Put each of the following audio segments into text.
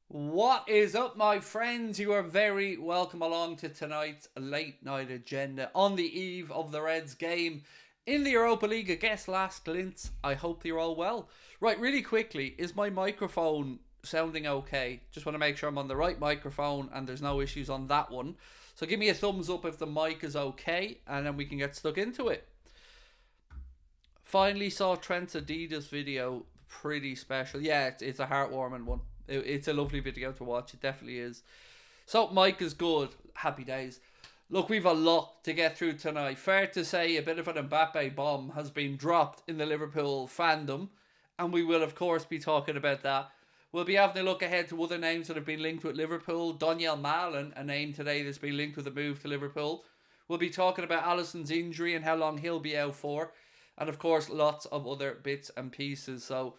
What is up, my friends? You are very welcome along to tonight's late night agenda on the eve of the Reds game in the Europa League. I guess last glints. I hope you're all well. Right, really quickly, is my microphone sounding okay? Just want to make sure I'm on the right microphone and there's no issues on that one. So give me a thumbs up if the mic is okay, and then we can get stuck into it. Finally saw Trent's Adidas video. Pretty special. Yeah, it's a heartwarming one. It's a lovely video to watch. It definitely is. So Mike is good. Happy days. Look, we've a lot to get through tonight. Fair to say a bit of an Mbappe bomb has been dropped in the Liverpool fandom, and we will of course be talking about that. We'll be having a look ahead to other names that have been linked with Liverpool. Daniel Malen, a name today that's been linked with a move to Liverpool. We'll be talking about Alisson's injury and how long he'll be out for. And of course, lots of other bits and pieces. So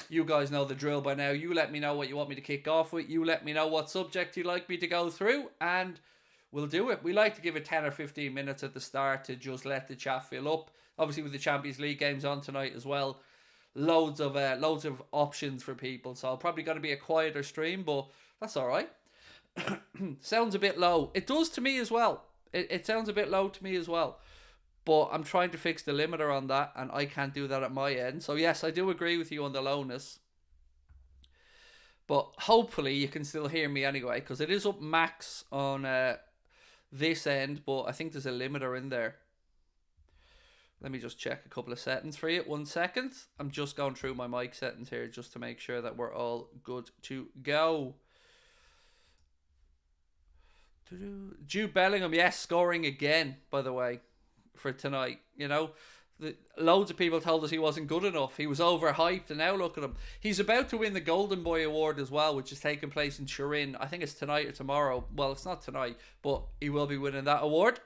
you guys know the drill by now. You let me know what you want me to kick off with. You let me know what subject you'd like me to go through, and we'll do it. We like to give it 10 or 15 minutes at the start to just let the chat fill up. Obviously, with the Champions League games on tonight as well, loads of options for people. So probably going to be a quieter stream, but that's all right. Sounds a bit low. It does to me as well. It sounds a bit low to me as well. But I'm trying to fix the limiter on that, and I can't do that at my end. So yes, I do agree with you on the lowness. But hopefully you can still hear me anyway, because it is up max on this end, but I think there's a limiter in there. Let me just check a couple of settings for you. 1 second. I'm just going through my mic settings here just to make sure that we're all good to go. Jude Bellingham, yes, scoring again, by the way, for tonight. You know, loads of people told us he wasn't good enough. He was overhyped, and now look at him. He's about to win the Golden Boy Award as well, which is taking place in Turin. I think it's tonight or tomorrow. Well, it's not tonight, but he will be winning that award.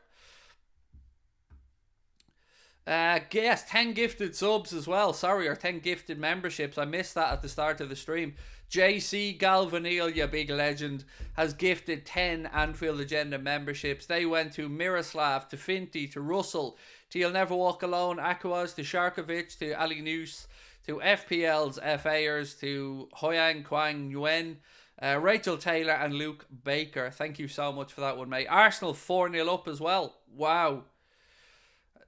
Yes, 10 gifted subs as well. Sorry, or 10 gifted memberships. I missed that at the start of the stream. JC Galvanil, you big legend, has gifted 10 Anfield Agenda memberships. They went to Miroslav, to Finty, to Russell, to You'll Never Walk Alone, Aquas, to Sharkovic, to Ali Noose, to FPL's FAers, to Hoyang Kwang Nguyen, Rachel Taylor, and Luke Baker. Thank you so much for that one, mate. Arsenal 4-0 up as well. Wow.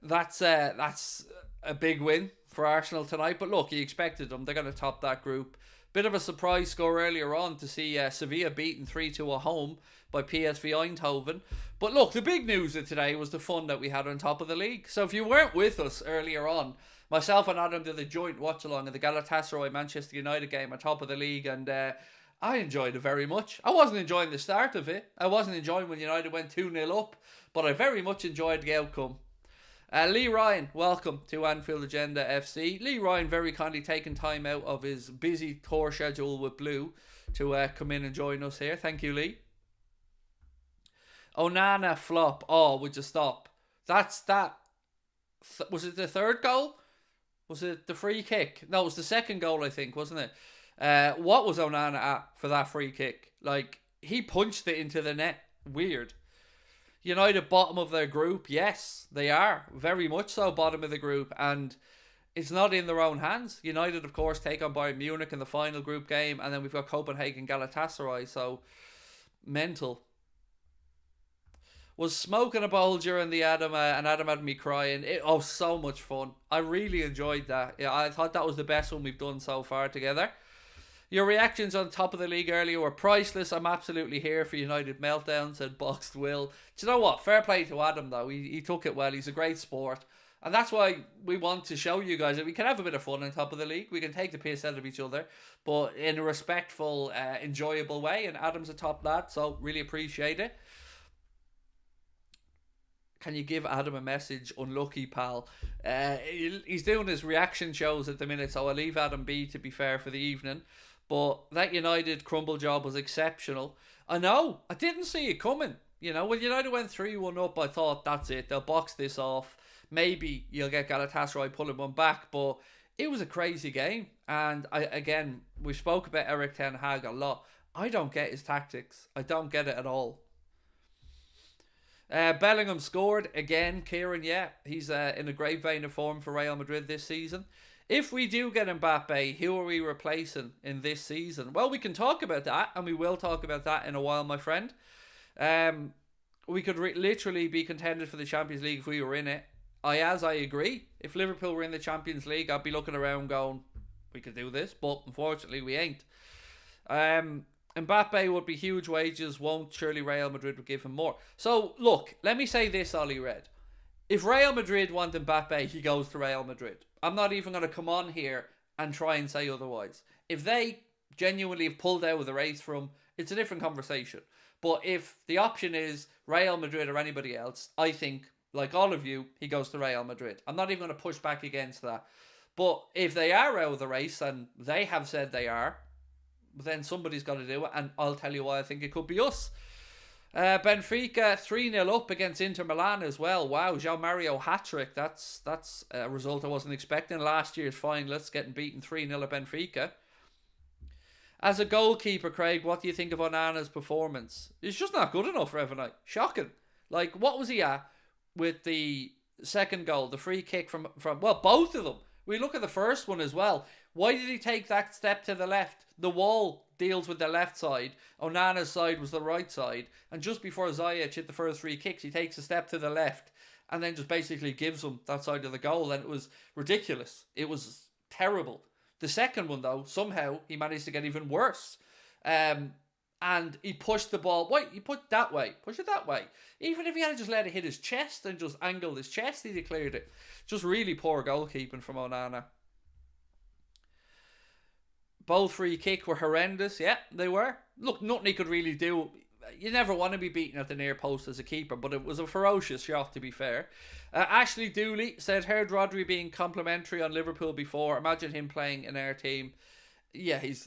That's a big win for Arsenal tonight. But look, you expected them. They're going to top that group. Bit of a surprise score earlier on to see Sevilla beaten 3-2 at home by PSV Eindhoven. But look, the big news of today was the fun that we had on top of the league. So if you weren't with us earlier on, myself and Adam did a joint watch along of the Galatasaray Manchester United game on top of the league, and I enjoyed it very much. I wasn't enjoying the start of it. I wasn't enjoying when United went 2-0 up, but I very much enjoyed the outcome. Lee Ryan, welcome to Anfield Agenda FC. Lee Ryan very kindly taking time out of his busy tour schedule with Blue to come in and join us here. Thank you, Lee. Onana flop. Oh, would you stop? That's that. Was it the third goal? Was it the free kick? No, it was the second goal, I think, wasn't it? What was Onana at for that free kick? Like, he punched it into the net. Weird. United bottom of their group. Yes, they are. Very much so bottom of the group. And it's not in their own hands. United, of course, take on Bayern Munich in the final group game. And then we've got Copenhagen Galatasaray. So, mental. Was smoking a bowl during the Adam, and Adam had me crying. So much fun. I really enjoyed that. Yeah, I thought that was the best one we've done so far together. Your reactions on top of the league earlier were priceless. I'm absolutely here for United meltdown, said Boxed Will. Do you know what? Fair play to Adam, though. He took it well. He's a great sport. And that's why we want to show you guys that we can have a bit of fun on top of the league. We can take the piss out of each other, but in a respectful, enjoyable way. And Adam's a top lad, so really appreciate it. Can you give Adam a message? Unlucky, pal. He's doing his reaction shows at the minute, so I'll leave Adam be, to be fair, for the evening. But that United crumble job was exceptional. I know. I didn't see it coming. You know, when United went 3-1 up, I thought, that's it. They'll box this off. Maybe you'll get Galatasaray pulling one back. But it was a crazy game. And we spoke about Erik ten Hag a lot. I don't get his tactics. I don't get it at all. Bellingham scored again. Kieran, yeah. He's in a great vein of form for Real Madrid this season. If we do get Mbappe, who are we replacing in this season? Well, we can talk about that, and we will talk about that in a while, my friend. We could literally be contended for the Champions League if we were in it. I agree. If Liverpool were in the Champions League, I'd be looking around going, we could do this, but unfortunately we ain't. Mbappe would be huge wages, won't surely Real Madrid would give him more. So, look, let me say this, Ollie Red. If Real Madrid want Mbappe, he goes to Real Madrid. I'm not even going to come on here and try and say otherwise. If they genuinely have pulled out of the race for him, it's a different conversation. But if the option is Real Madrid or anybody else, I think, like all of you, he goes to Real Madrid. I'm not even going to push back against that. But if they are out of the race, and they have said they are, then somebody's got to do it. And I'll tell you why I think it could be us. Benfica 3-0 up against Inter Milan as well. Wow, João Mario hat-trick. That's a result I wasn't expecting. Last year's finalists getting beaten 3-0 at Benfica. As a goalkeeper, Craig, what do you think of Onana's performance? He's just not good enough for every night. Shocking. Like, what was he at with the second goal? The free kick from well, both of them. We look at the first one as well. Why did he take that step to the left? The wall deals with the left side. Onana's side was the right side. And just before Ziyech hit the first free kicks, he takes a step to the left and then just basically gives him that side of the goal. And it was ridiculous. It was terrible. The second one, though, somehow he managed to get even worse. And he pushed the ball. Wait, he put that way. Push it that way. Even if he had just let it hit his chest and just angled his chest, he declared it. Just really poor goalkeeping from Onana. Both free kicks were horrendous. Yeah, they were. Look, nothing he could really do. You never want to be beaten at the near post as a keeper, but it was a ferocious shot, to be fair. Ashley Dooley said, heard Rodri being complimentary on Liverpool before. Imagine him playing in our team. Yeah, he's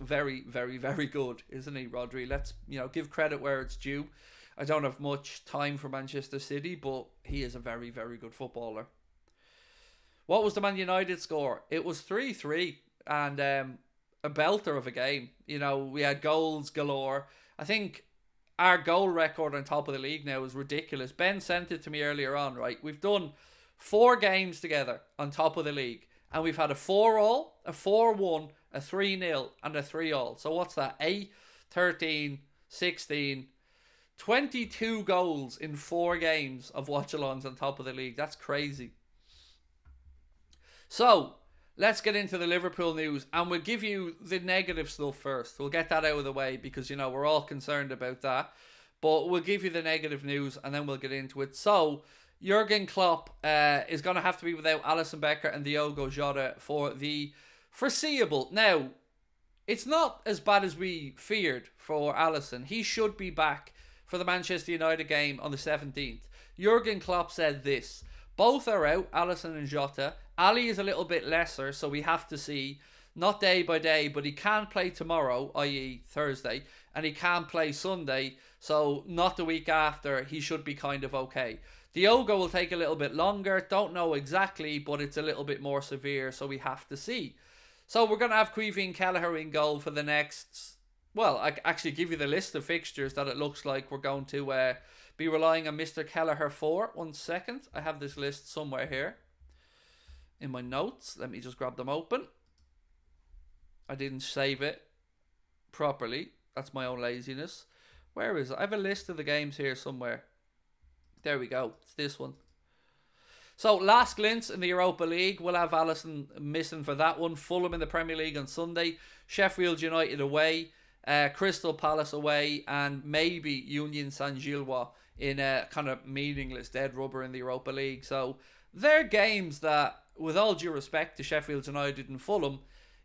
very, very, very good, isn't he, Rodri? Let's, give credit where it's due. I don't have much time for Manchester City, but he is a very, very good footballer. What was the Man United score? It was 3-3, and a belter of a game. We had goals galore. I think our goal record on top of the league now is ridiculous. Ben sent it to me earlier on, right? We've done 4 games together on top of the league, and we've had a 4-all, a 4-1, a 3-0, and a 3-all. So what's that? 8, 13, 16, 22 goals in 4 games of watch-alongs on top of the league. That's crazy. So, let's get into the Liverpool news, and we'll give you the negative stuff first. We'll get that out of the way because, we're all concerned about that. But we'll give you the negative news, and then we'll get into it. So, Jurgen Klopp is going to have to be without Alisson Becker and Diogo Jota for the foreseeable. Now, it's not as bad as we feared for Alisson. He should be back for the Manchester United game on the 17th. Jurgen Klopp said this: both are out, Alisson and Jota. Ali is a little bit lesser, so we have to see, not day by day, but he can play tomorrow, i.e. Thursday, and he can play Sunday, so not the week after. He should be kind of okay. Diogo will take a little bit longer, don't know exactly, but it's a little bit more severe, so we have to see. So we're going to have Caoimhín Kelleher in goal for the next, well, I actually give you the list of fixtures that it looks like we're going to be relying on Mr. Kelleher for. 1 second, I have this list somewhere here in my notes. Let me just grab them open. I didn't save it properly. That's my own laziness. Where is it? I have a list of the games here somewhere. There we go. It's this one. So, last glints in the Europa League. We'll have Alisson missing for that one. Fulham in the Premier League on Sunday. Sheffield United away. Crystal Palace away. And maybe Union Saint-Gilloise in a kind of meaningless dead rubber in the Europa League. So, they're games that, with all due respect to Sheffield United and Fulham,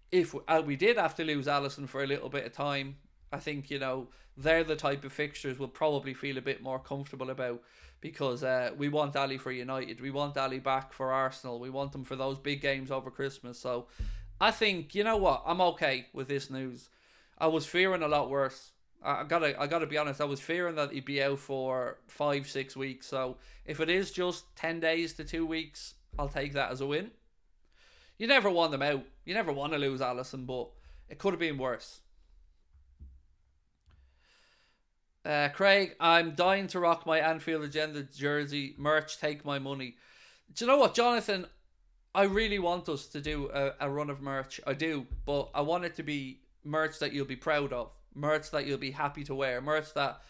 if we did have to lose Alisson for a little bit of time, I think, they're the type of fixtures we'll probably feel a bit more comfortable about, because we want Ali for United. We want Ali back for Arsenal. We want him for those big games over Christmas. So I think, you know what, I'm okay with this news. I was fearing a lot worse. I gotta be honest, I was fearing that he'd be out for 5-6 weeks. So if it is just 10 days to 2 weeks, I'll take that as a win. You never want them out. You never want to lose Alisson, but it could have been worse. Craig, I'm dying to rock my Anfield Agenda jersey. Merch, take my money. Do you know what, Jonathan? I really want us to do a run of merch. I do, but I want it to be merch that you'll be proud of, merch that you'll be happy to wear, merch that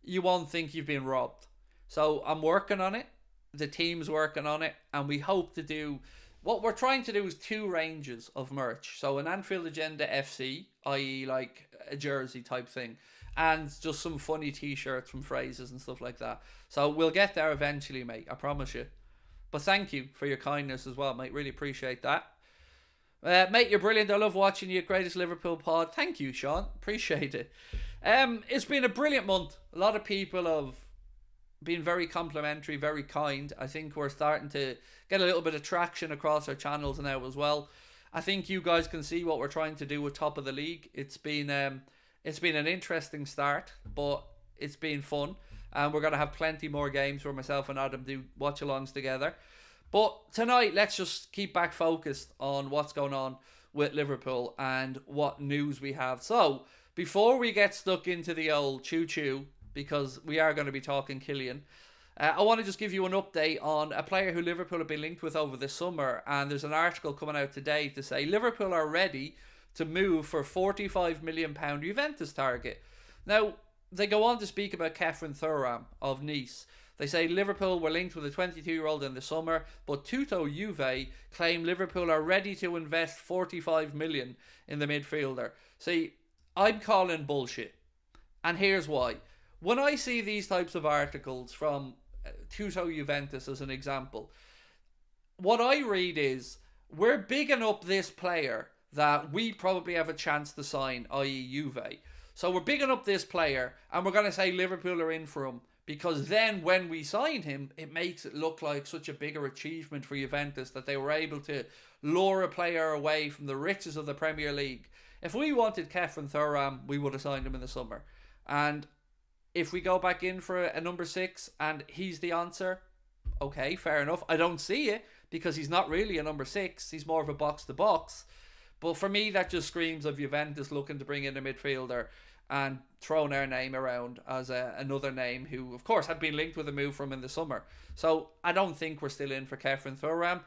you won't think you've been robbed. So I'm working on it. The team's working on it, and we hope to do. What we're trying to do is two ranges of merch. So an Anfield Agenda FC, i.e., like a jersey type thing, and just some funny t-shirts from phrases and stuff like that. So we'll get there eventually, mate. I promise you. But thank you for your kindness as well, mate. Really appreciate that. Mate, you're brilliant. I love watching you. Greatest Liverpool pod. Thank you, Sean. Appreciate it. It's been a brilliant month. A lot of people have been very complimentary, very kind. I think we're starting to get a little bit of traction across our channels now as well. I think you guys can see what we're trying to do with top of the league. It's been an interesting start, but it's been fun. And we're going to have plenty more games where myself and Adam do watch-alongs together. But tonight, let's just keep back focused on what's going on with Liverpool and what news we have. So, before we get stuck into the old choo-choo, because we are going to be talking Kylian, I want to just give you an update on a player who Liverpool have been linked with over the summer. And there's an article coming out today to say Liverpool are ready to move for £45 million Juventus target. Now, they go on to speak about Kefren Thuram of Nice. They say Liverpool were linked with a 22-year-old in the summer, but Tutto Juve claim Liverpool are ready to invest 45 million in the midfielder. See, I'm calling bullshit. And here's why. When I see these types of articles from Tutto Juventus as an example, what I read is, we're bigging up this player that we probably have a chance to sign, i.e. Juve. So we're bigging up this player and we're going to say Liverpool are in for him, because then when we sign him, it makes it look like such a bigger achievement for Juventus that they were able to lure a player away from the riches of the Premier League. If we wanted Kefren Thuram, we would have signed him in the summer. And if we go back in for a number 6 and he's the answer, okay, fair enough. I don't see it because he's not really a number 6. He's more of a box-to-box. But for me, that just screams of Juventus looking to bring in a midfielder and throwing our name around as another name who, of course, had been linked with a move from in the summer. So I don't think we're still in for Kefren Thuram.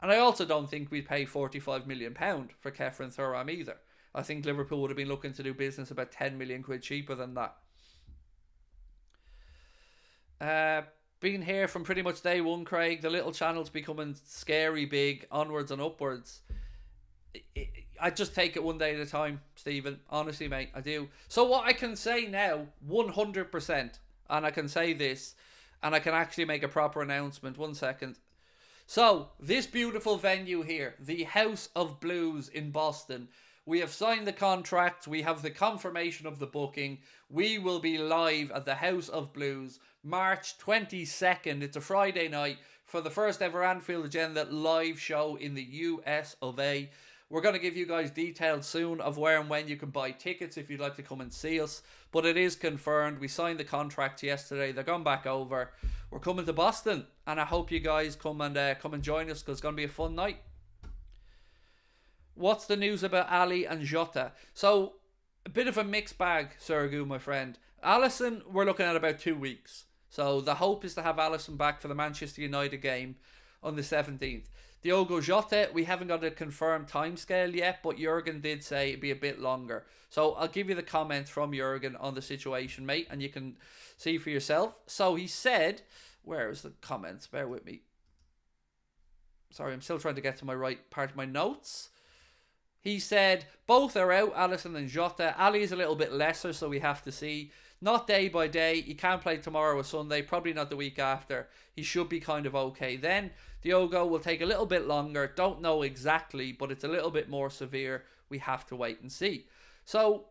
And I also don't think we'd pay £45 million for Kefren Thuram either. I think Liverpool would have been looking to do business about 10 million quid cheaper than that. Been here from pretty much day one, Craig. The little channel's becoming scary big, onwards and upwards. I just take it one day at a time, Stephen. Honestly, mate, I do. So what I can say now, 100%, and I can say this, and I can actually make a proper announcement. 1 second. So, this beautiful venue here, the House of Blues in Boston, we have signed the contract. We have the confirmation of the booking. We will be live at the House of Blues, March 22nd. It's a Friday night for the first ever Anfield Agenda live show in the US of A. We're going to give you guys details soon of where and when you can buy tickets if you'd like to come and see us. But it is confirmed. We signed the contract yesterday. They're gone back over. We're coming to Boston. And I hope you guys come and join us, because it's going to be a fun night. What's the news about Ali and Jota? So, a bit of a mixed bag, Sergio, my friend. ALISSON, we're looking at about 2 weeks. So, the hope is to have ALISSON back for the Manchester United game on the 17th. Diogo Jota, we haven't got a confirmed timescale yet, but Jurgen did say it'd be a bit longer. So I'll give you the comments from Jurgen on the situation, mate, and you can see for yourself. So he said, where is the comments? Bear with me. Sorry, I'm still trying to get to my right part of my notes. He said, both are out, ALISSON and Jota. Ali is a little bit lesser, so we have to see. Not day by day. He can't play tomorrow or Sunday. Probably not the week after. He should be kind of okay then. Diogo will take a little bit longer. Don't know exactly, but it's a little bit more severe. We have to wait and see. So,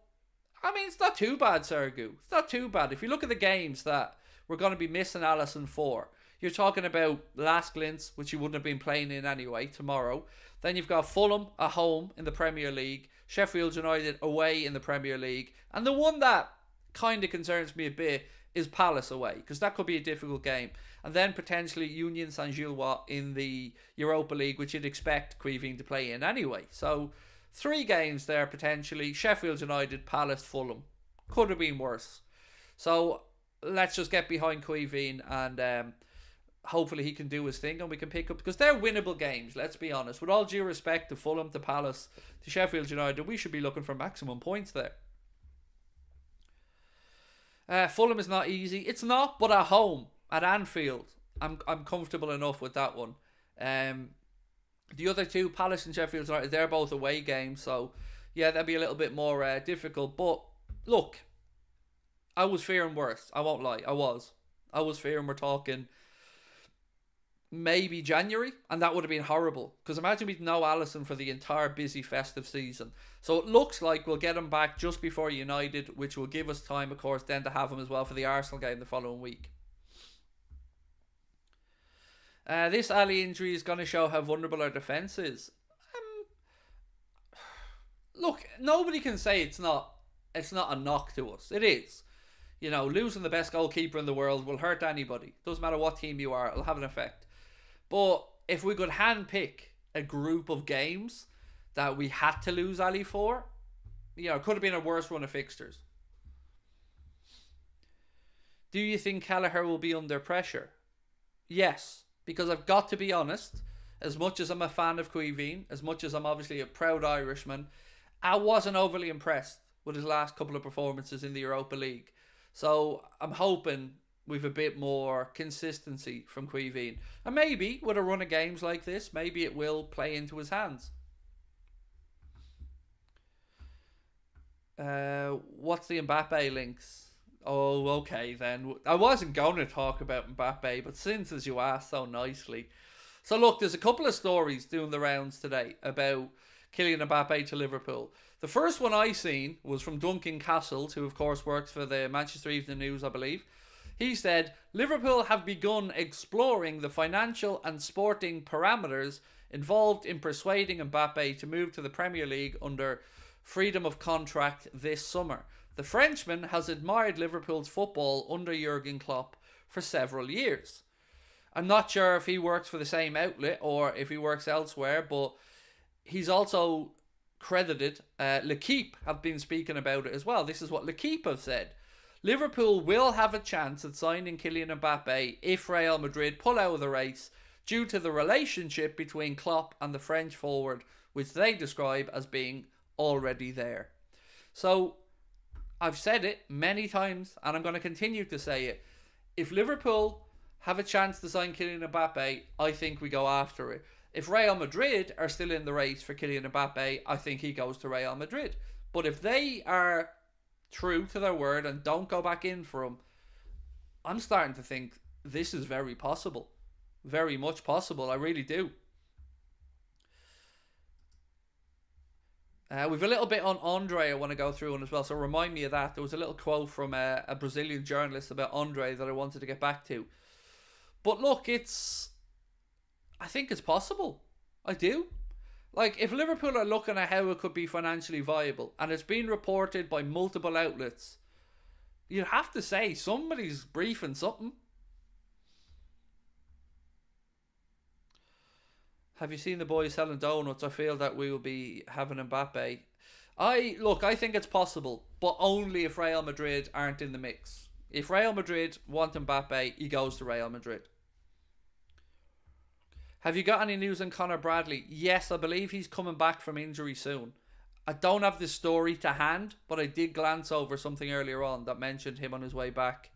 I mean, it's not too bad, Sergio. It's not too bad. If you look at the games that we're going to be missing ALISSON for, you're talking about Las Glints, which you wouldn't have been playing in anyway, tomorrow. Then you've got Fulham at home in the Premier League. Sheffield United away in the Premier League. And the one that kind of concerns me a bit is Palace away, because that could be a difficult game. And then potentially Union Saint-Gilloise in the Europa League, which you'd expect Quivine to play in anyway. So 3 games there potentially. Sheffield United, Palace, Fulham. Could have been worse. So let's just get behind Quivine and hopefully he can do his thing and we can pick up, because they're winnable games, let's be honest. With all due respect to Fulham, to Palace, to Sheffield United, we should be looking for maximum points there. Fulham is not easy. It's not, but at home, at Anfield, I'm comfortable enough with that one. The other two, Palace and Sheffield United, they're both away games, so yeah, that'd be a little bit more difficult. But look, I was fearing worse. I won't lie, I was fearing we're talking maybe January, and that would have been horrible, because imagine we'd no ALISSON for the entire busy festive season. So it looks like we'll get him back just before United, which will give us time, of course, then to have him as well for the Arsenal game the following week. This Ali injury is going to show how vulnerable our defence is. Look, nobody can say it's not a knock to us. It is. You know, losing the best goalkeeper in the world will hurt anybody. Doesn't matter what team you are, it'll have an effect. But if we could handpick a group of games that we had to lose Ali for, you know, it could have been a worse run of fixtures. Do you think Kelleher will be under pressure? Yes, because I've got to be honest, as much as I'm a fan of Kylian, as much as I'm obviously a proud Irishman, I wasn't overly impressed with his last couple of performances in the Europa League. So I'm hoping we've a bit more consistency from Kylian. And maybe with a run of games like this, maybe it will play into his hands. What's the Mbappe links? Oh, okay then. I wasn't going to talk about Mbappe, but since as you asked so nicely. So look, there's a couple of stories doing the rounds today about Kylian Mbappe to Liverpool. The first one I seen was from Duncan Castles, who of course works for the Manchester Evening News, I believe. He said, Liverpool have begun exploring the financial and sporting parameters involved in persuading Mbappe to move to the Premier League under freedom of contract this summer. The Frenchman has admired Liverpool's football under Jurgen Klopp for several years. I'm not sure if he works for the same outlet or if he works elsewhere, but he's also credited. L'Equipe have been speaking about it as well. This is what L'Equipe have said. Liverpool will have a chance at signing Kylian Mbappe if Real Madrid pull out of the race due to the relationship between Klopp and the French forward, which they describe as being already there. So I've said it many times and I'm going to continue to say it. If Liverpool have a chance to sign Kylian Mbappe, I think we go after it. If Real Madrid are still in the race for Kylian Mbappe, I think he goes to Real Madrid. But if they are true to their word and don't go back in for him, I'm starting to think this is very possible. Very much possible. I really do. We've a little bit on Andre I want to go through on as well, so remind me of that. There was a little quote from a Brazilian journalist about Andre that I wanted to get back to. But look, I think it's possible. I do. Like, if Liverpool are looking at how it could be financially viable, and it's been reported by multiple outlets, you'd have to say somebody's briefing something. Have you seen the boys selling donuts? I feel that we will be having Mbappe. I think it's possible, but only if Real Madrid aren't in the mix. If Real Madrid want Mbappe, he goes to Real Madrid. Have you got any news on Conor Bradley? Yes, I believe he's coming back from injury soon. I don't have the story to hand, but I did glance over something earlier on that mentioned him on his way back.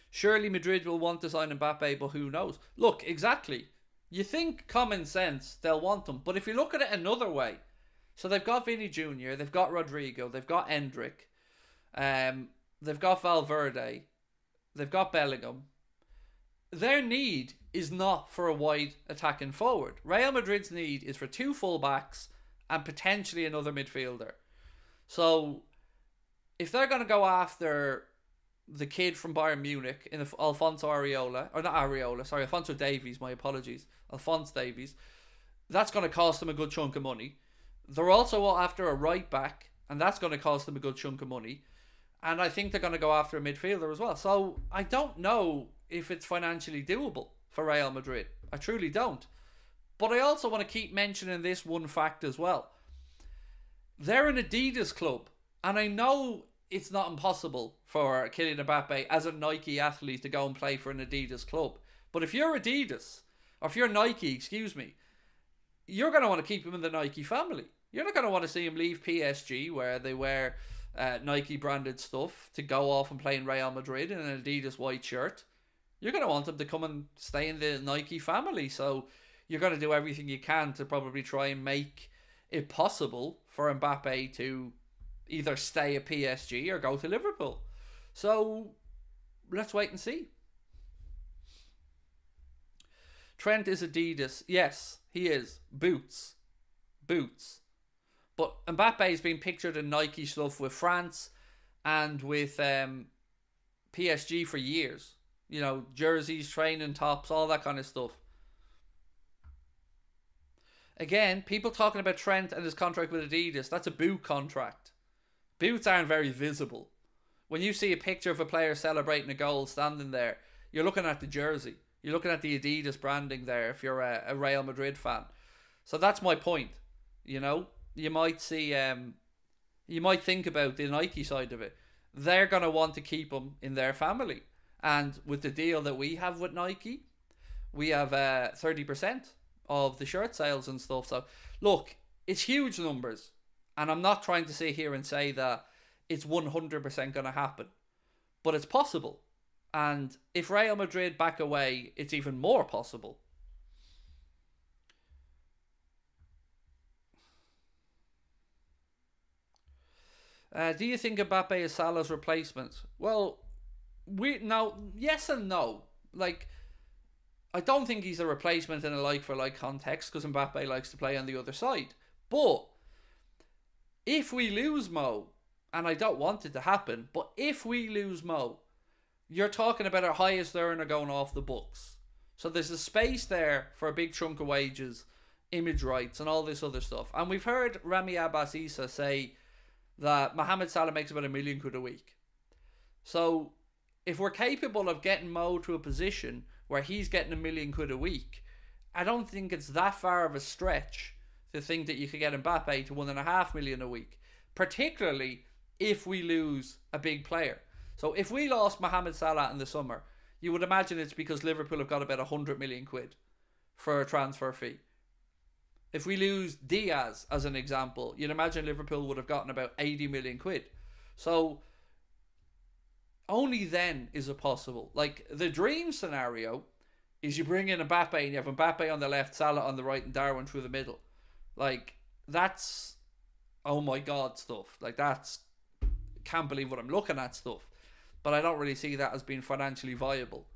Surely Madrid will want to sign Mbappe, but who knows? Look, exactly. You think common sense, they'll want him. But if you look at it another way, so they've got Vinny Jr., they've got Rodrigo, they've got Endrick, they've got Valverde, they've got Bellingham. Their need is not for a wide attacking forward. Real Madrid's need is for two full-backs and potentially another midfielder. So if they're going to go after the kid from Bayern Munich in Alfonso Davies, my apologies, Alphonse Davies, that's going to cost them a good chunk of money. They're also after a right back, and that's going to cost them a good chunk of money. And I think they're going to go after a midfielder as well. So I don't know if it's financially doable for Real Madrid. I truly don't. But I also want to keep mentioning this one fact as well. They're an Adidas club, and I know it's not impossible for Kylian Mbappe as a Nike athlete to go and play for an Adidas club. But if you're Adidas, or if you're Nike, excuse me, you're going to want to keep him in the Nike family. You're not going to want to see him leave PSG, where they wear Nike branded stuff, to go off and play in Real Madrid in an Adidas white shirt. You're going to want him to come and stay in the Nike family. So you're going to do everything you can to probably try and make it possible for Mbappe to either stay at PSG or go to Liverpool. So let's wait and see. Trent is Adidas. Yes, he is. Boots. But Mbappe's been pictured in Nike stuff with France and with PSG for years. You know, jerseys, training tops, all that kind of stuff. Again, people talking about Trent and his contract with Adidas, that's a boot contract. Boots aren't very visible. When you see a picture of a player celebrating a goal standing there, you're looking at the jersey. You're looking at the Adidas branding there if you're a Real Madrid fan. So that's my point. You know, you might see, you might think about the Nike side of it. They're going to want to keep him in their family. And with the deal that we have with Nike, we have 30% of the shirt sales and stuff. So, look, it's huge numbers. And I'm not trying to sit here and say that it's 100% going to happen. But it's possible. And if Real Madrid back away, it's even more possible. Do you think Mbappe is Salah's replacement? Well, yes and no. Like, I don't think he's a replacement in a like-for-like context because Mbappe likes to play on the other side. But if we lose Mo, and I don't want it to happen, but if we lose Mo, you're talking about our highest earner going off the books. So there's a space there for a big chunk of wages, image rights, and all this other stuff. And we've heard Rami Abbas Issa say that Mohamed Salah makes about £1 million a week. So if we're capable of getting Mo to a position where he's getting £1 million a week, I don't think it's that far of a stretch to think that you could get Mbappe to £1.5 million a week, particularly if we lose a big player. So if we lost Mohamed Salah in the summer, you would imagine it's because Liverpool have got about 100 million quid for a transfer fee. If we lose Diaz, as an example, you'd imagine Liverpool would have gotten about 80 million quid. So only then is it possible. Like, the dream scenario is you bring in Mbappe and you have Mbappe on the left, Salah on the right, and Darwin through the middle. Like, that's oh my god stuff. Like, that's can't believe what I'm looking at stuff. But I don't really see that as being financially viable.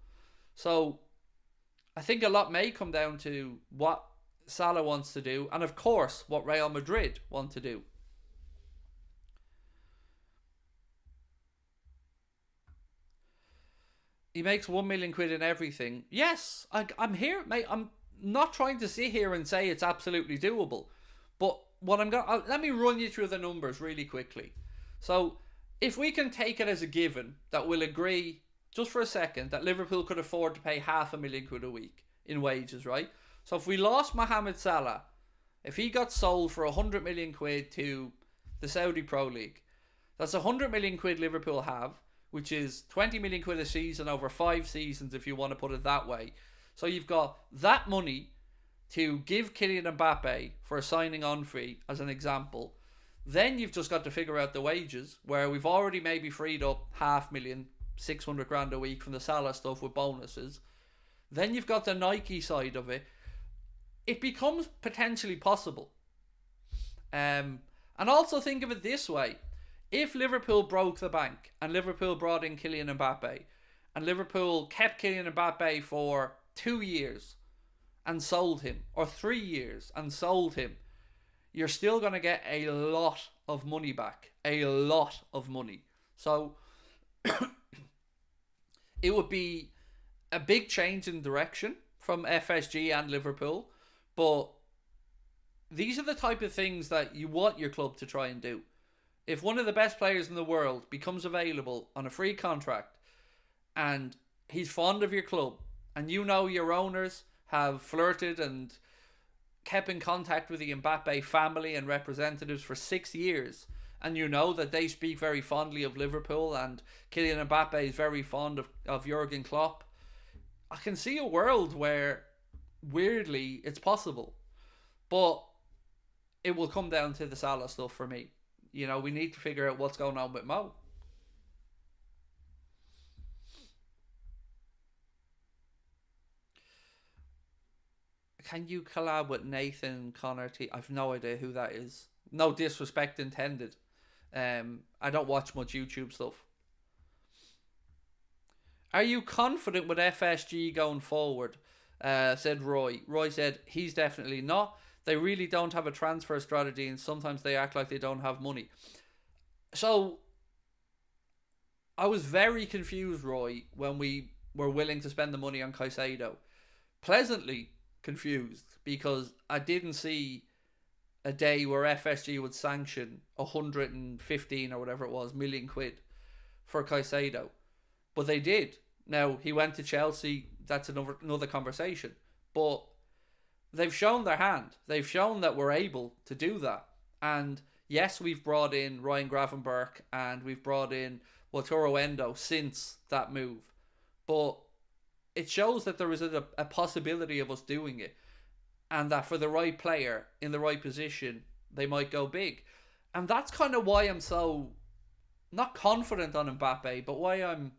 So I think a lot may come down to what Salah wants to do, and of course what Real Madrid want to do. He makes 1 million quid in everything. Yes, I'm here, mate. I'm not trying to sit here and say it's absolutely doable, but what let me run you through the numbers really quickly. So if we can take it as a given that we'll agree, just for a second, that Liverpool could afford to pay £500,000 quid a week in wages, right? So if we lost Mohamed Salah, if he got sold for 100 million quid to the Saudi Pro League, that's 100 million quid Liverpool have, which is 20 million quid a season over 5 seasons, if you want to put it that way. So you've got that money to give Kylian Mbappe for a signing on fee, as an example. Then you've just got to figure out the wages, where we've already maybe freed up 500,000, 600 grand a week from the Salah stuff with bonuses. Then you've got the Nike side of it. It becomes potentially possible. And also think of it this way. If Liverpool broke the bank and Liverpool brought in Kylian Mbappe and Liverpool kept Kylian Mbappe for 2 years and sold him, or 3 years and sold him, you're still going to get a lot of money back. A lot of money. So it would be a big change in direction from FSG and Liverpool. But these are the type of things that you want your club to try and do. If one of the best players in the world becomes available on a free contract and he's fond of your club, and you know your owners have flirted and kept in contact with the Mbappe family and representatives for 6 years, and you know that they speak very fondly of Liverpool, and Kylian Mbappe is very fond of Jurgen Klopp. I can see a world where, weirdly, it's possible. But it will come down to the Salah stuff for me. You know, we need to figure out what's going on with Mo. Can you collab with Nathan Connor T? I've no idea who that is. No disrespect intended. I don't watch much YouTube stuff. Are you confident with FSG going forward? Said Roy. Roy said he's definitely not. They really don't have a transfer strategy, and sometimes they act like they don't have money. So I was very confused, Roy, when we were willing to spend the money on Caicedo. Pleasantly confused, because I didn't see a day where FSG would sanction 115 or whatever it was million quid for Caicedo. But they did. Now, he went to Chelsea. That's another conversation. But they've shown their hand. They've shown that we're able to do that. And yes, we've brought in Ryan Gravenberch and we've brought in Wataru Endo since that move. But it shows that there is a possibility of us doing it. And that for the right player in the right position, they might go big. And that's kind of why I'm so, not confident on Mbappe, but why I'm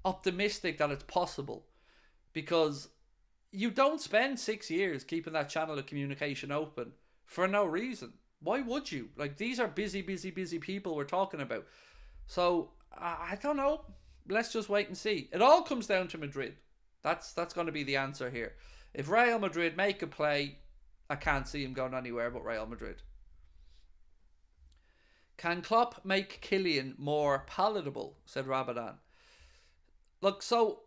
optimistic that it's possible. Because you don't spend 6 years keeping that channel of communication open for no reason. Why would you? Like, these are busy people we're talking about. So, I don't know. Let's just wait and see. It all comes down to Madrid. That's going to be the answer here. If Real Madrid make a play, I can't see him going anywhere but Real Madrid. Can Klopp make Kylian more palatable? Said Rabadan. Look, so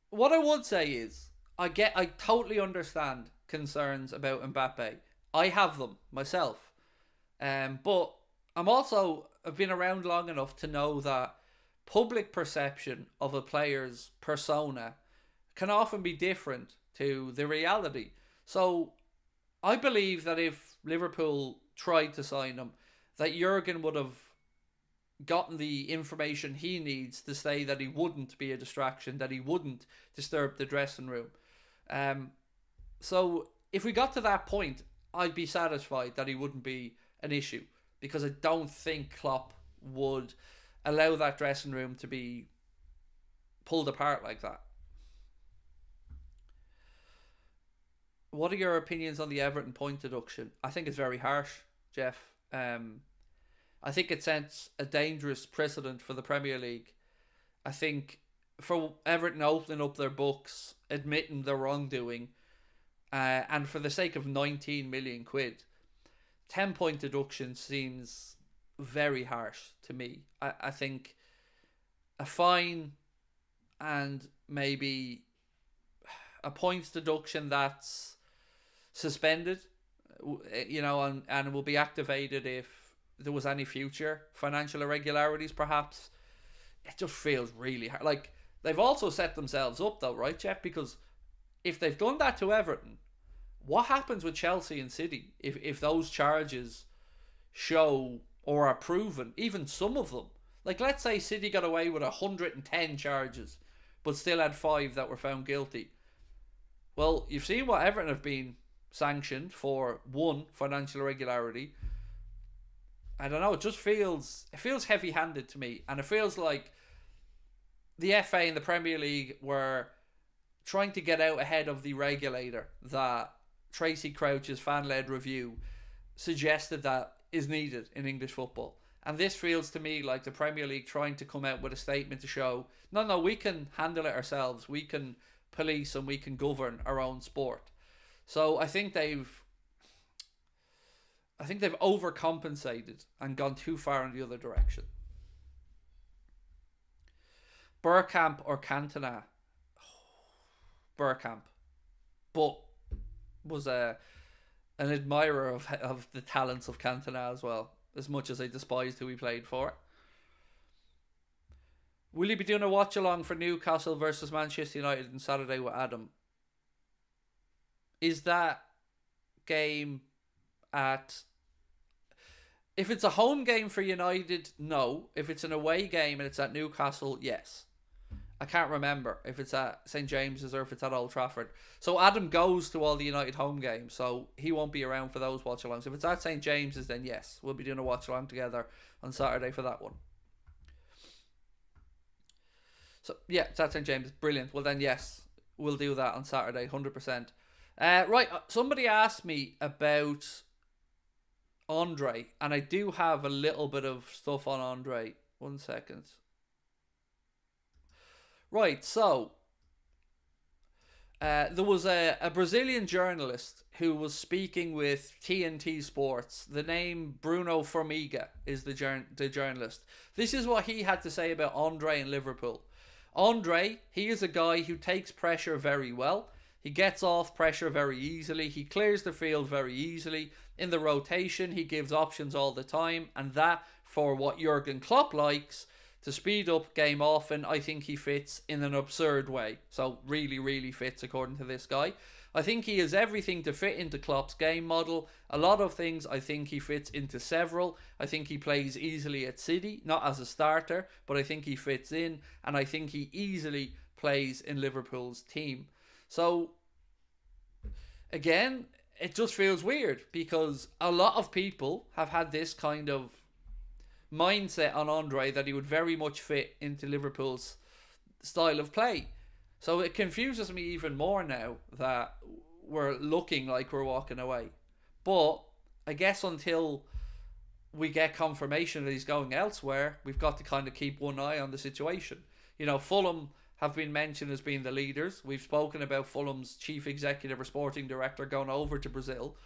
what I would say is, I totally understand concerns about Mbappe. I have them myself. But I've been around long enough to know that public perception of a player's persona can often be different to the reality. So I believe that if Liverpool tried to sign him, that Jurgen would have gotten the information he needs to say that he wouldn't be a distraction, that he wouldn't disturb the dressing room. So if we got to that point, I'd be satisfied that he wouldn't be an issue, because I don't think Klopp would allow that dressing room to be pulled apart like that. What are your opinions on the Everton point deduction? I think it's very harsh, Jeff. I think it sets a dangerous precedent for the Premier League. I think for Everton opening up their books, admitting their wrongdoing, and for the sake of 19 million quid, 10-point deduction seems very harsh to me. I think a fine and maybe a points deduction that's suspended, and it will be activated if there was any future financial irregularities, perhaps. It just feels really hard. Like, they've also set themselves up though, right, Jeff? Because if they've done that to Everton, what happens with Chelsea and City if those charges show or are proven, even some of them? Like, let's say City got away with 110 charges, but still had 5 that were found guilty. Well, you've seen what Everton have been sanctioned for: 1, financial irregularity. I don't know, it feels heavy-handed to me, and it feels like the FA and the Premier League were trying to get out ahead of the regulator that Tracy Crouch's fan-led review suggested that is needed in English football. And this feels to me like the Premier League trying to come out with a statement to show, no, we can handle it ourselves, we can police and we can govern our own sport. So I think they've overcompensated and gone too far in the other direction. Bergkamp or Cantona? Bergkamp, but was an admirer of the talents of Cantona as well, as much as I despised who he played for. Will you be doing a watch along for Newcastle versus Manchester United on Saturday with Adam? Is that game If it's a home game for United, no. If it's an away game and it's at Newcastle, yes. I can't remember if it's at St James's or if it's at Old Trafford. So Adam goes to all the United home games, so he won't be around for those watch-alongs. If it's at St James's, then yes, we'll be doing a watch-along together on Saturday for that one. So, yeah, it's at St James's. Brilliant. Well, then, yes, we'll do that on Saturday, 100%. Right, somebody asked me about Andre, and I do have a little bit of stuff on Andre. 1 second. Right, so there was a Brazilian journalist who was speaking with TNT Sports. The name Bruno Formiga is the journalist. This is what he had to say about Andre and Liverpool. Andre, he is a guy who takes pressure very well. He gets off pressure very easily. He clears the field very easily. In the rotation, he gives options all the time. And that, for what Jurgen Klopp likes, to speed up game often, I think he fits in an absurd way. So really, really fits according to this guy. I think he has everything to fit into Klopp's game model. A lot of things I think he fits into several. I think he plays easily at City, not as a starter, but I think he fits in. And I think he easily plays in Liverpool's team. So, again, it just feels weird because a lot of people have had this kind of mindset on Andre that he would very much fit into Liverpool's style of play. So it confuses me even more now that we're looking like we're walking away. But I guess until we get confirmation that he's going elsewhere, we've got to kind of keep one eye on the situation. You know, Fulham have been mentioned as being the leaders. We've spoken about Fulham's chief executive or sporting director going over to Brazil.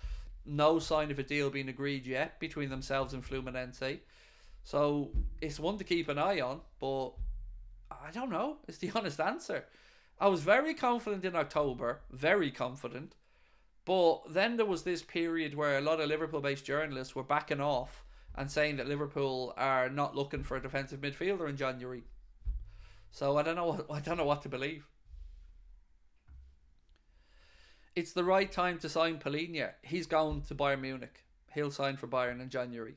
No sign of a deal being agreed yet between themselves and Fluminense. So it's one to keep an eye on, but I don't know. It's the honest answer. I was very confident in October, very confident. But then there was this period where a lot of Liverpool-based journalists were backing off and saying that Liverpool are not looking for a defensive midfielder in January. So I don't know what to believe. It's the right time to sign Palhinha. He's going to Bayern Munich. He'll sign for Bayern in January.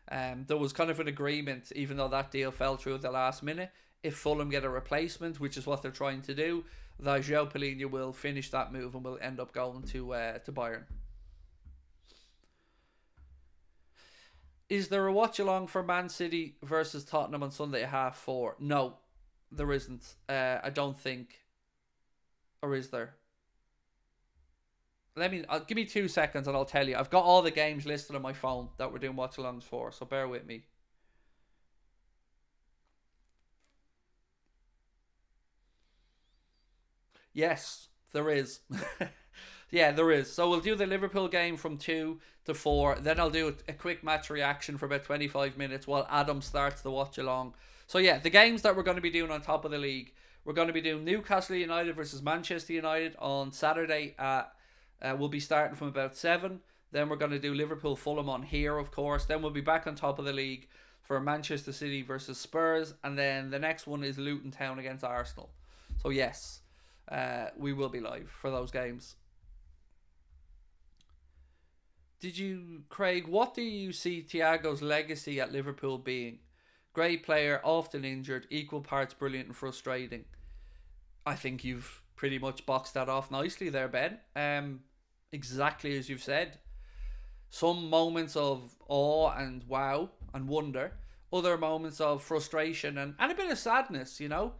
There was kind of an agreement, even though that deal fell through at the last minute. If Fulham get a replacement, which is what they're trying to do, that João Palhinha will finish that move and will end up going to Bayern. Is there a watch along for Man City versus Tottenham on Sunday at 4:30? No, there isn't. I don't think. Or is there? Give me 2 seconds and I'll tell you. I've got all the games listed on my phone that we're doing watch alongs for, so bear with me. Yes, there is. Yeah, there is. So we'll do the Liverpool game from 2 to 4. Then I'll do a quick match reaction for about 25 minutes while Adam starts the watch along. So yeah, the games that we're going to be doing on top of the league. We're going to be doing Newcastle United versus Manchester United on Saturday at... we'll be starting from about 7. Then we're going to do Liverpool Fulham on here, of course. Then we'll be back on top of the league for Manchester City versus Spurs. And then the next one is Luton Town against Arsenal. So yes, we will be live for those games. Craig, what do you see Thiago's legacy at Liverpool being? Great player, often injured, equal parts brilliant and frustrating. I think you've pretty much boxed that off nicely there, Ben. Exactly as you've said. Some moments of awe and wow and wonder. Other moments of frustration and a bit of sadness, you know.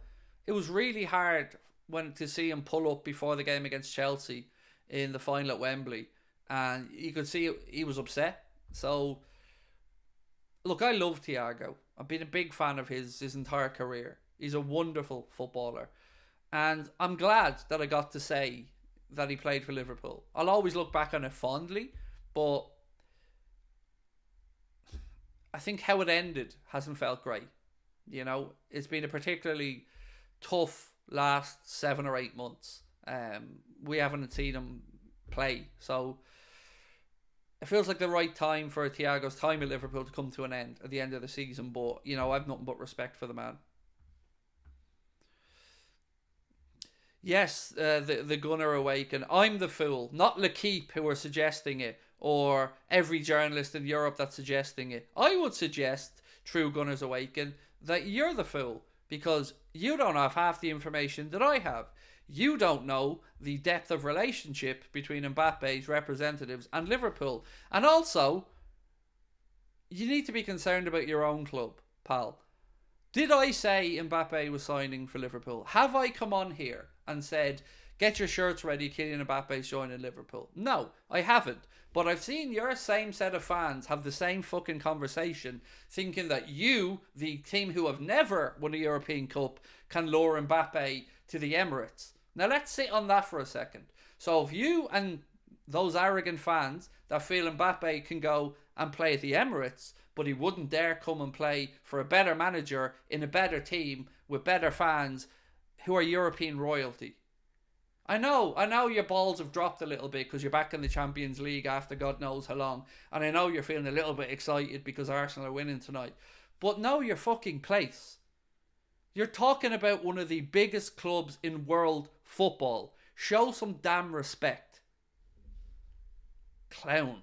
It was really hard to see him pull up before the game against Chelsea in the final at Wembley. And you could see he was upset. So, look, I love Thiago. I've been a big fan of his entire career. He's a wonderful footballer. And I'm glad that I got to say that he played for Liverpool. I'll always look back on it fondly, but I think how it ended hasn't felt great. You know, it's been a particularly tough last 7 or 8 months. We haven't seen him play, so it feels like the right time for Thiago's time at Liverpool to come to an end at the end of the season. But, you know, I've nothing but respect for the man. Yes, the Gunner awaken. I'm the fool, not L'Equipe, who are suggesting it, or every journalist in Europe that's suggesting it. I would suggest, True Gunners Awaken, that you're the fool, because you don't have half the information that I have. You don't know the depth of relationship between Mbappe's representatives and Liverpool. And also, you need to be concerned about your own club, pal. Did I say Mbappe was signing for Liverpool? Have I come on here and said, get your shirts ready, Kylian Mbappe's joining Liverpool? No, I haven't. But I've seen your same set of fans have the same fucking conversation, thinking that you, the team who have never won a European Cup, can lure Mbappe to the Emirates. Now let's sit on that for a second. So if you and those arrogant fans that feel Mbappe can go and play at the Emirates, but he wouldn't dare come and play for a better manager in a better team with better fans who are European royalty. I know your balls have dropped a little bit because you're back in the Champions League after God knows how long. And I know you're feeling a little bit excited because Arsenal are winning tonight. But know your fucking place. You're talking about one of the biggest clubs in world football. Show some damn respect. Clown.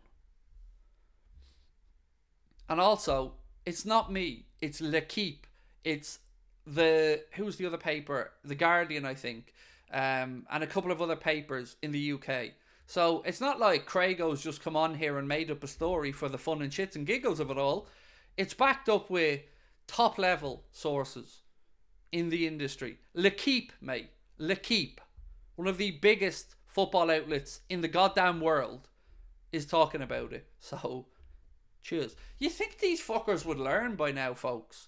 And also, it's not me. It's L'Equipe. It's who's the other paper? The Guardian, I think. And a couple of other papers in the UK. So it's not like Craig's just come on here and made up a story for the fun and shits and giggles of it all. It's backed up with top level sources in the industry. L'Equipe, mate. L'Equipe. One of the biggest football outlets in the goddamn world is talking about it. So, cheers. You think these fuckers would learn by now, folks?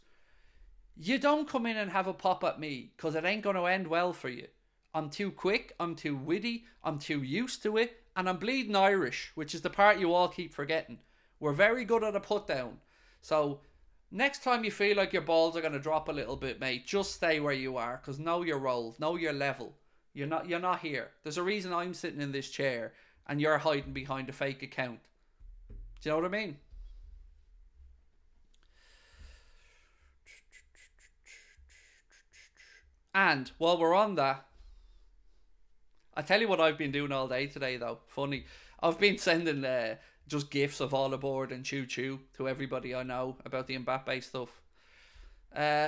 You don't come in and have a pop at me, because it ain't going to end well for you. I'm too quick, I'm too witty, I'm too used to it, and I'm bleeding Irish, which is the part you all keep forgetting. We're very good at a put down. So, next time you feel like your balls are going to drop a little bit, mate, just stay where you are, because know your role, know your level. You're not here. There's a reason I'm sitting in this chair, and you're hiding behind a fake account. Do you know what I mean? And, while we're on that, I tell you what I've been doing all day today, though. Funny. I've been sending just gifs of all aboard and choo-choo to everybody I know about the Mbappe stuff.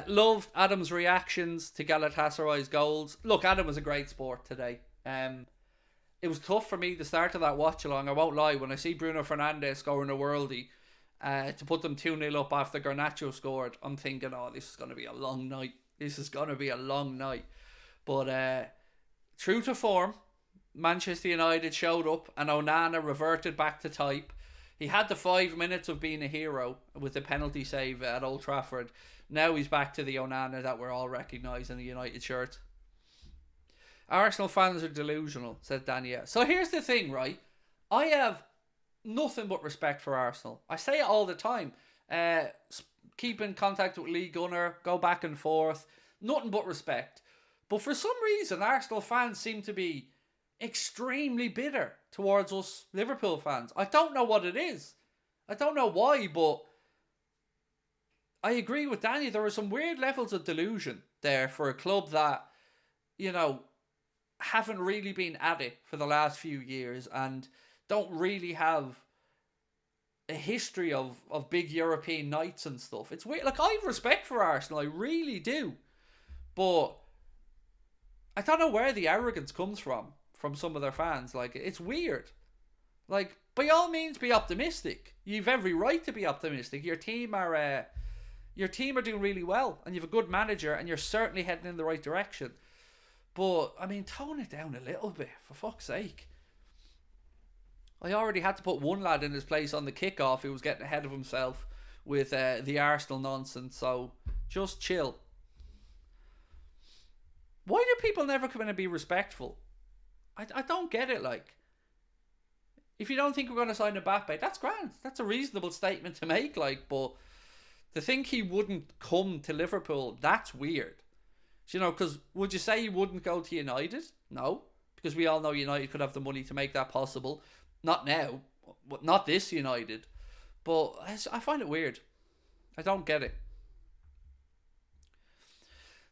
Loved Adam's reactions to Galatasaray's goals. Look, Adam was a great sport today. It was tough for me the start of that watch-along. I won't lie. When I see Bruno Fernandes scoring a worldie to put them 2-0 up after Garnacho scored, I'm thinking, oh, this is going to be a long night. This is going to be a long night. But true to form, Manchester United showed up and Onana reverted back to type. He had the 5 minutes of being a hero with the penalty save at Old Trafford. Now he's back to the Onana that we're all recognising the United shirt. Arsenal fans are delusional, said Danielle. So here's the thing, right? I have nothing but respect for Arsenal. I say it all the time. Keep in contact with Lee Gunner, go back and forth. Nothing but respect. But for some reason, Arsenal fans seem to be extremely bitter towards us Liverpool fans. I don't know what it is. I don't know why, but I agree with Danny. There are some weird levels of delusion there for a club that, you know, haven't really been at it for the last few years and don't really have a history of big European nights and stuff. It's weird. Like, I have respect for Arsenal. I really do. But I don't know where the arrogance comes from some of their fans. Like, it's weird. Like, by all means, be optimistic. You've every right to be optimistic. Your team are doing really well, and you have a good manager, and you're certainly heading in the right direction. But I mean, tone it down a little bit, for fuck's sake. I already had to put one lad in his place on the kickoff who was getting ahead of himself with the Arsenal nonsense. So just chill. Why do people never come in and be respectful? I don't get it. Like, if you don't think we're going to sign Mbappe, that's grand. That's a reasonable statement to make. Like, but to think he wouldn't come to Liverpool, that's weird. You know, because would you say he wouldn't go to United? No, because we all know United could have the money to make that possible. Not now, but not this United. But I find it weird. I don't get it.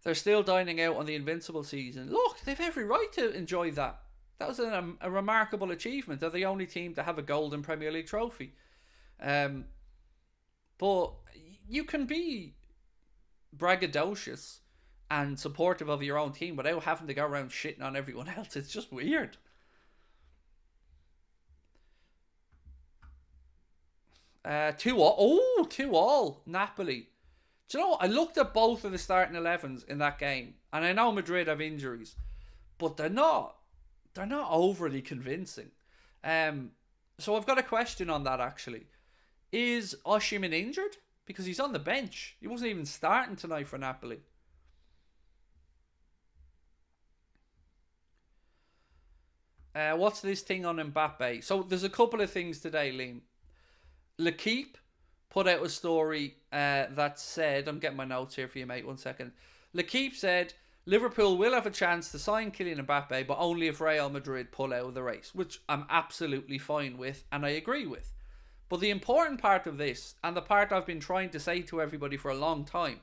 They're still dining out on the Invincible season. Look, they've every right to enjoy that. That was a remarkable achievement. They're the only team to have a golden Premier League trophy. Um, but you can be braggadocious and supportive of your own team without having to go around shitting on everyone else. It's just weird. 2-all. Oh, 2-all. Napoli. Do you know what? I looked at both of the starting 11s in that game, and I know Madrid have injuries, but they're not overly convincing. So I've got a question on that actually. Is Osimhen injured? Because he's on the bench. He wasn't even starting tonight for Napoli. What's this thing on Mbappe? So there's a couple of things today, Liam. L'Equipe put out a story that said, I'm getting my notes here for you, mate, 1 second. L'Equipe said, Liverpool will have a chance to sign Kylian Mbappe, but only if Real Madrid pull out of the race, which I'm absolutely fine with and I agree with. But the important part of this, and the part I've been trying to say to everybody for a long time,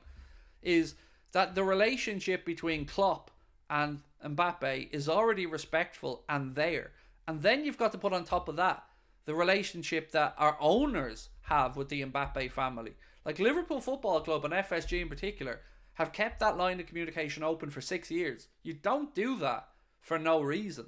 is that the relationship between Klopp and Mbappe is already respectful and there. And then you've got to put on top of that the relationship that our owners have with the Mbappe family. Like Liverpool Football Club and FSG in particular have kept that line of communication open for 6 years. You don't do that for no reason.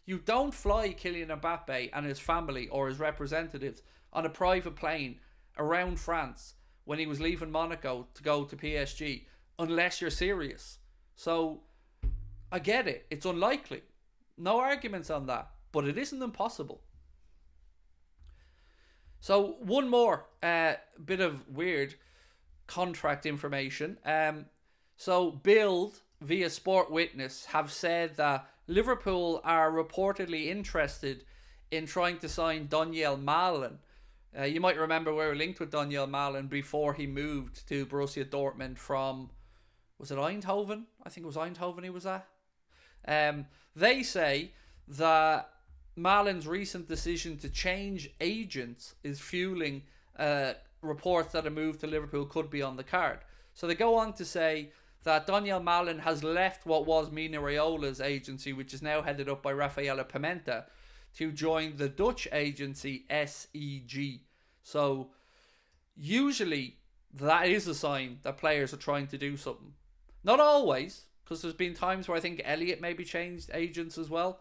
You don't fly Kylian Mbappe and his family or his representatives on a private plane around France when he was leaving Monaco to go to PSG unless you're serious. So I get it. It's unlikely. No arguments on that. But it isn't impossible. So one more bit of weird contract information. So Bild via Sport Witness have said that Liverpool are reportedly interested in trying to sign Donyell Malen. You might remember we were linked with Donyell Malen before he moved to Borussia Dortmund from, was it Eindhoven? I think it was Eindhoven he was at. They say that Malen's recent decision to change agents is fueling reports that a move to Liverpool could be on the card. So they go on to say that Donyell Malen has left what was Mino Raiola's agency, which is now headed up by Raffaella Pimenta, to join the Dutch agency SEG. So usually that is a sign that players are trying to do something. Not always, because there's been times where I think Elliott maybe changed agents as well.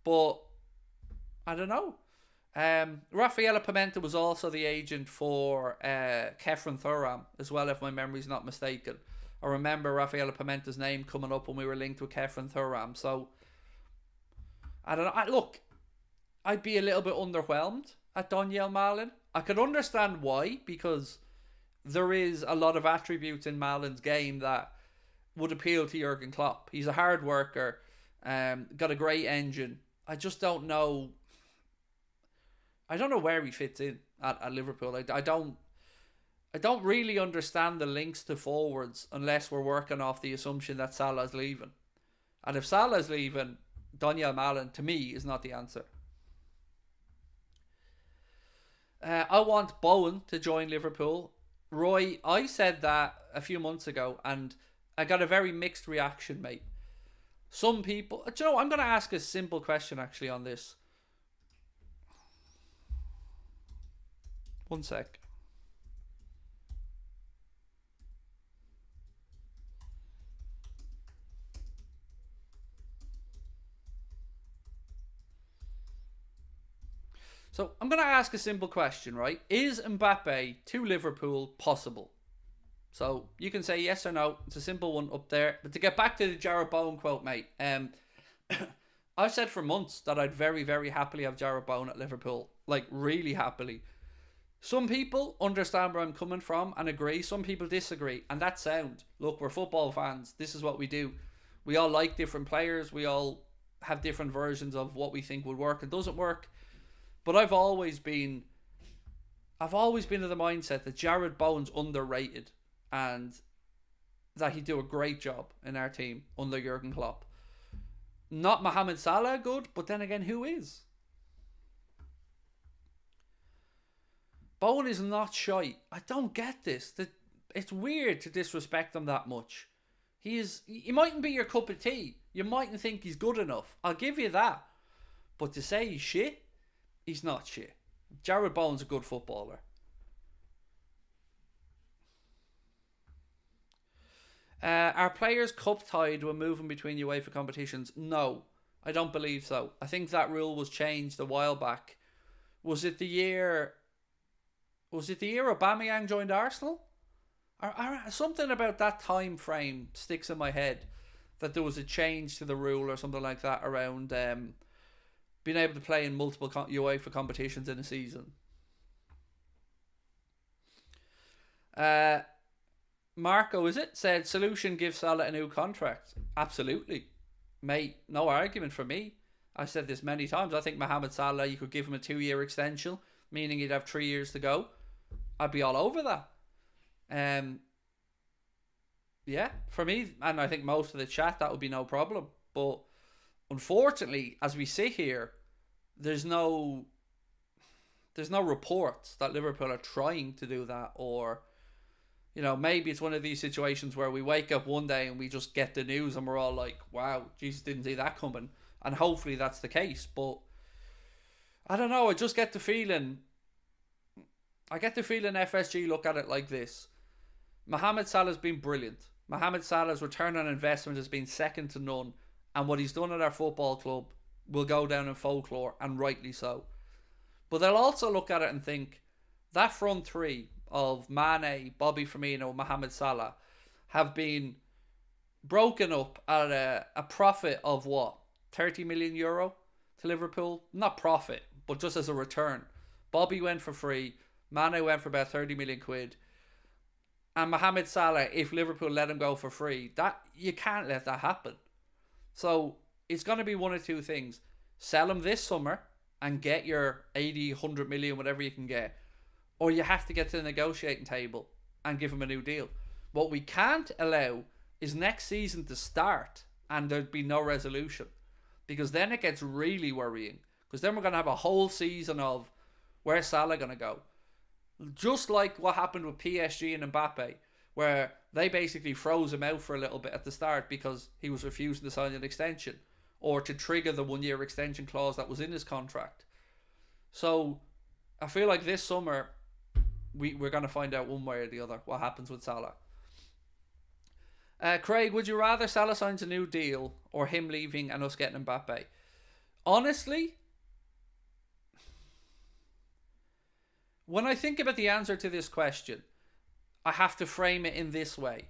But I don't know. Raffaella Pimenta was also the agent for Kefren Thuram as well, if my memory's not mistaken. I remember Raffaella Pimenta's name coming up when we were linked with Kefren Thuram. So, I don't know. Look, I'd be a little bit underwhelmed at Donyell Malen. I could understand why, because there is a lot of attributes in Malen's game that would appeal to Jurgen Klopp. He's a hard worker, got a great engine. I just don't know. I don't know where he fits in at Liverpool. I don't really understand the links to forwards unless we're working off the assumption that Salah's leaving. And if Salah's leaving, Donyell Malen, to me, is not the answer. I want Bowen to join Liverpool. Roy, I said that a few months ago, and I got a very mixed reaction, mate. Some people... Do you know, I'm going to ask a simple question, actually, on this. 1 sec. So I'm going to ask a simple question, right? Is Mbappe to Liverpool possible? So you can say yes or no. It's a simple one up there. But to get back to the Jarrod Bowen quote, mate, I've said for months that I'd very, very happily have Jarrod Bowen at Liverpool. Like, really happily. Some people understand where I'm coming from and agree. Some people disagree. And that's sound. Look, we're football fans. This is what we do. We all like different players. We all have different versions of what we think would work and doesn't work. But I've always been of the mindset that Jarrod Bowen's underrated and that he'd do a great job in our team under Jurgen Klopp. Not Mohamed Salah good, but then again, who is? Bowen is not shy. I don't get this. It's weird to disrespect him that much. He mightn't be your cup of tea. You mightn't think he's good enough. I'll give you that. But to say he's shit, he's not shit. Jared Bowen's a good footballer. Are players cup tied when moving between UEFA competitions? No, I don't believe so. I think that rule was changed a while back. Was it the year? Was it the year Aubameyang joined Arsenal? Or something about that time frame sticks in my head, that there was a change to the rule or something like that around being able to play in multiple UEFA competitions in a season. Marco, is it? Said, solution, give Salah a new contract. Absolutely. Mate, no argument for me. I've said this many times. I think Mohamed Salah, you could give him a 2-year extension, meaning he'd have 3 years to go. I'd be all over that. Yeah, for me, and I think most of the chat, that would be no problem. But unfortunately, as we sit here, there's no reports that Liverpool are trying to do that, or maybe it's one of these situations where we wake up one day and we just get the news and we're all like, wow, Jesus, didn't see that coming. And hopefully that's the case. But I don't know, I just get the feeling FSG look at it like this. Mohamed Salah's been brilliant. Mohamed Salah's return on investment has been second to none. And what he's done at our football club will go down in folklore, and rightly so. But they'll also look at it and think, that front three of Mane, Bobby Firmino, Mohamed Salah have been broken up at a profit of what? 30 million euro to Liverpool? Not profit, but just as a return. Bobby went for free. Mane went for about 30 million quid. And Mohamed Salah, if Liverpool let him go for free, that you can't let that happen. So it's going to be one of two things. Sell him this summer and get your 80, 100 million, whatever you can get. Or you have to get to the negotiating table and give him a new deal. What we can't allow is next season to start and there'd be no resolution. Because then it gets really worrying. Because then we're going to have a whole season of, where's Salah going to go? Just like what happened with PSG and Mbappe, where they basically froze him out for a little bit at the start because he was refusing to sign an extension, or to trigger the 1-year extension clause that was in his contract. So I feel like this summer we're going to find out one way or the other what happens with Salah. Craig, would you rather Salah signs a new deal or him leaving and us getting Mbappe? Honestly, when I think about the answer to this question, I have to frame it in this way.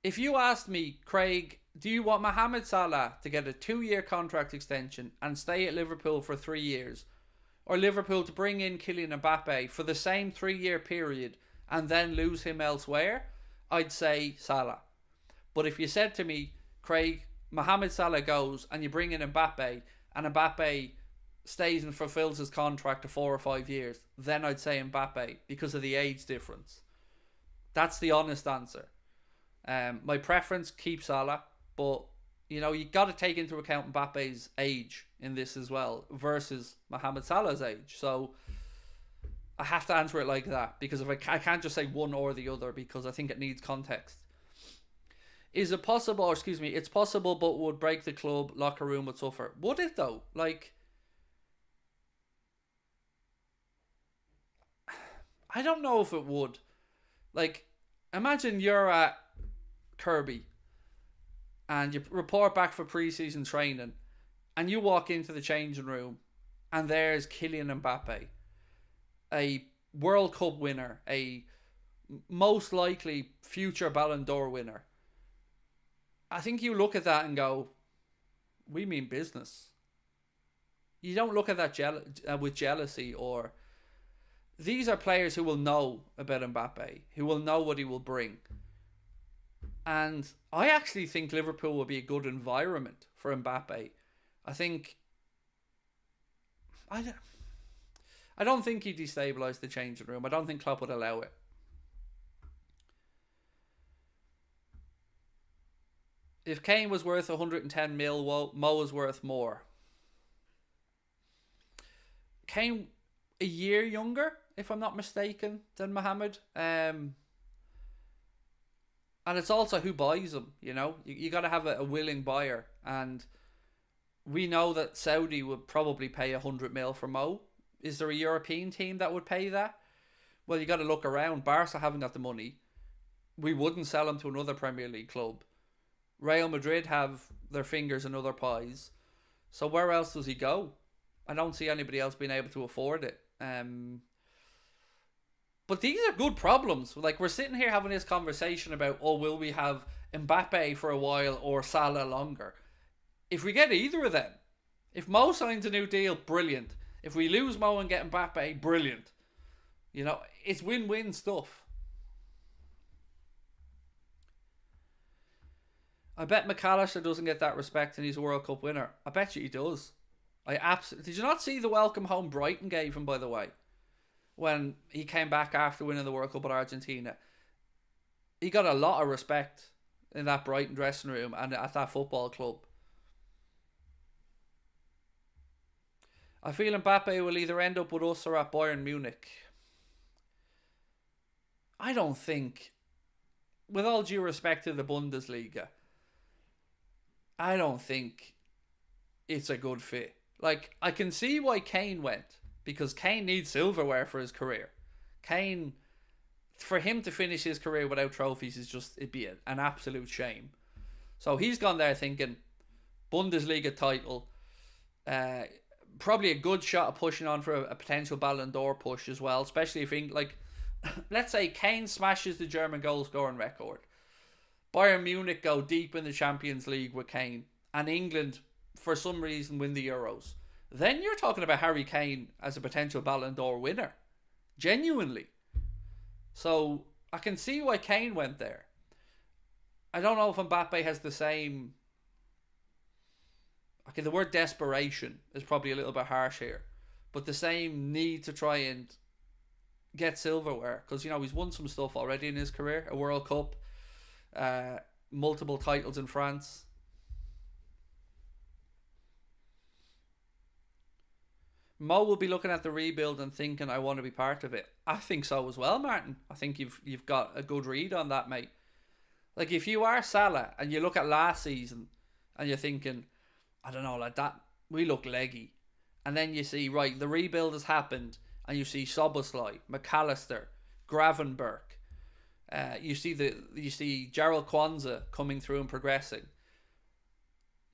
If you asked me, Craig, do you want Mohamed Salah to get a 2-year contract extension and stay at Liverpool for 3 years, or Liverpool to bring in Kylian Mbappe for the same 3-year period and then lose him elsewhere, I'd say Salah. But if you said to me, Craig, Mohamed Salah goes and you bring in Mbappe, and Mbappe stays and fulfills his contract to 4 or 5 years, then I'd say Mbappe because of the age difference. That's the honest answer. My preference, keep Salah, but you got to take into account Mbappe's age in this as well versus Mohamed Salah's age. So I have to answer it like that, because if I can't just say one or the other, because I think it needs context. Is it possible, or excuse me, it's possible, but would break the club, locker room would suffer. Would it though? Like, I don't know if it would. Like, imagine you're at Kirby and you report back for pre-season training and you walk into the changing room and there's Kylian Mbappe, a World Cup winner, a most likely future Ballon d'Or winner. I think you look at that and go, we mean business. You don't look at that with jealousy, or these are players who will know about Mbappe, who will know what he will bring. And I actually think Liverpool will be a good environment for Mbappe. I don't think he destabilised the changing room. I don't think Klopp would allow it. If Kane was worth 110 mil, Mo is worth more. Kane a year younger, if I'm not mistaken, than Mohamed. And it's also who buys him, you got to have a willing buyer. And We know that Saudi would probably pay 100 mil for Mo. Is there a European team that would pay that? Well, you got to look around. Barca haven't got the money. We wouldn't sell him to another Premier League club. Real Madrid have their fingers in other pies. So where else does he go? I don't see anybody else being able to afford it. But these are good problems. Like, we're sitting here having this conversation about, oh, will we have Mbappe for a while or Salah longer? If we get either of them, if Mo signs a new deal, brilliant. If we lose Mo and get Mbappe, brilliant. You know, it's win-win stuff. I bet McAllister doesn't get that respect and he's a World Cup winner. I bet you he does. Did you not see the welcome home Brighton gave him, by the way? When he came back after winning the World Cup at Argentina. He got a lot of respect in that Brighton dressing room and at that football club. I feel Mbappe will either end up with us or at Bayern Munich. I don't think, with all due respect to the Bundesliga, I don't think it's a good fit. Like, I can see why Kane went, because Kane needs silverware for his career. Kane, for him to finish his career without trophies it'd be an absolute shame. So he's gone there thinking, Bundesliga title, probably a good shot of pushing on for a potential Ballon d'Or push as well, especially if, let's say Kane smashes the German goal scoring record. Bayern Munich go deep in the Champions League with Kane, and England, for some reason, win the Euros. Then you're talking about Harry Kane as a potential Ballon d'Or winner. Genuinely. So, I can see why Kane went there. I don't know if Mbappe has the same... Okay, the word desperation is probably a little bit harsh here. But the same need to try and get silverware. Because, you know, he's won some stuff already in his career. A World Cup. Multiple titles in France. Mo will be looking at the rebuild and thinking, I want to be part of it. I think so as well, Martin. I think you've got a good read on that, mate. Like, if you are Salah and you look at last season and you're thinking, I don't know, like that, we look leggy. And then you see, right, the rebuild has happened and you see Szoboszlai, McAllister, Gravenberch. You see Gerald Kwanzaa coming through and progressing.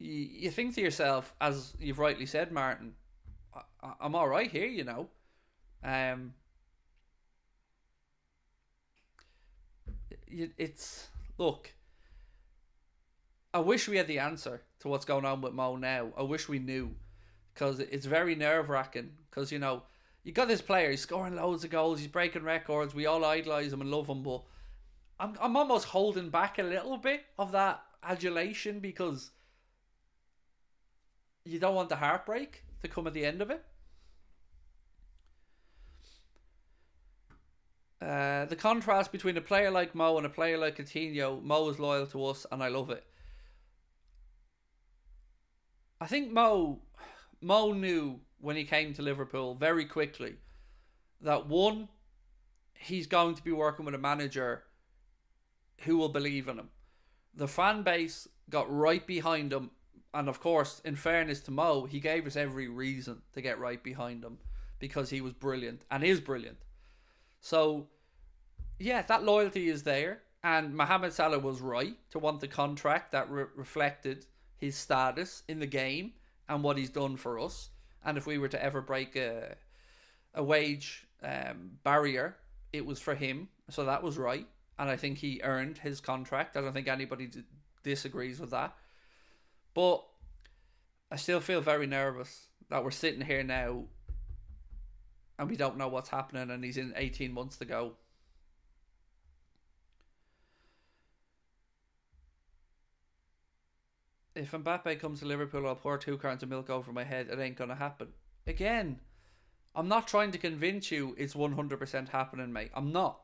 You think to yourself, as you've rightly said, Martin, I'm all right here, you know. Look, I wish we had the answer to what's going on with Mo now. I wish we knew, because it's very nerve-wracking. Because, you know, you got this player, he's scoring loads of goals, he's breaking records, we all idolise him and love him, but I'm almost holding back a little bit of that adulation, because you don't want the heartbreak to come at the end of it. The contrast between a player like Mo and a player like Coutinho, Mo is loyal to us and I love it. I think Mo knew when he came to Liverpool very quickly that, one, he's going to be working with a manager who will believe in him. The fan base got right behind him, and of course, in fairness to Mo, he gave us every reason to get right behind him because he was brilliant and is brilliant. So, yeah, that loyalty is there, and Mohamed Salah was right to want the contract that reflected his status in the game and what he's done for us. And if we were to ever break a wage barrier, it was for him, so that was right. And I think he earned his contract. I don't think anybody disagrees with that. But I still feel very nervous that we're sitting here now and we don't know what's happening and he's in 18 months to go. If Mbappe comes to Liverpool, I'll pour 2 cartons of milk over my head. It ain't going to happen. Again, I'm not trying to convince you it's 100% happening, mate. I'm not.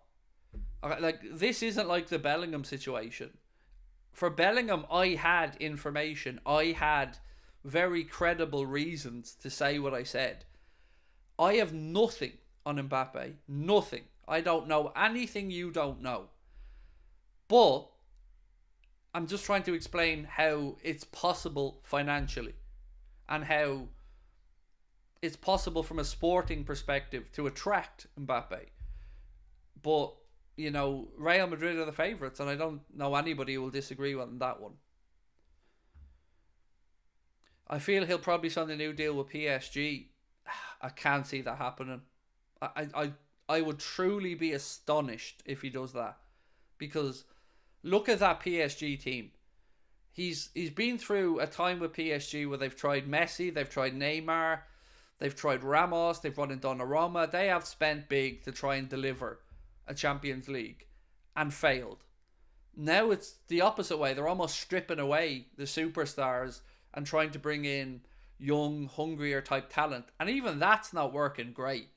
Like, this isn't like the Bellingham situation. For Bellingham, I had information. I had very credible reasons to say what I said. I have nothing on Mbappe. Nothing. I don't know anything you don't know. But I'm just trying to explain how it's possible financially. and how it's possible from a sporting perspective to attract Mbappe. But, you know, Real Madrid are the favourites, and I don't know anybody who will disagree on that one. I feel he'll probably sign a new deal with PSG. I can't see that happening. I would truly be astonished if he does that. Because look at that PSG team. He's been through a time with PSG where they've tried Messi, they've tried Neymar, they've tried Ramos, they've brought in Donnarumma. They have spent big to try and deliver a Champions League and failed. Now it's the opposite way. They're almost stripping away the superstars and trying to bring in young, hungrier type talent. And even that's not working great.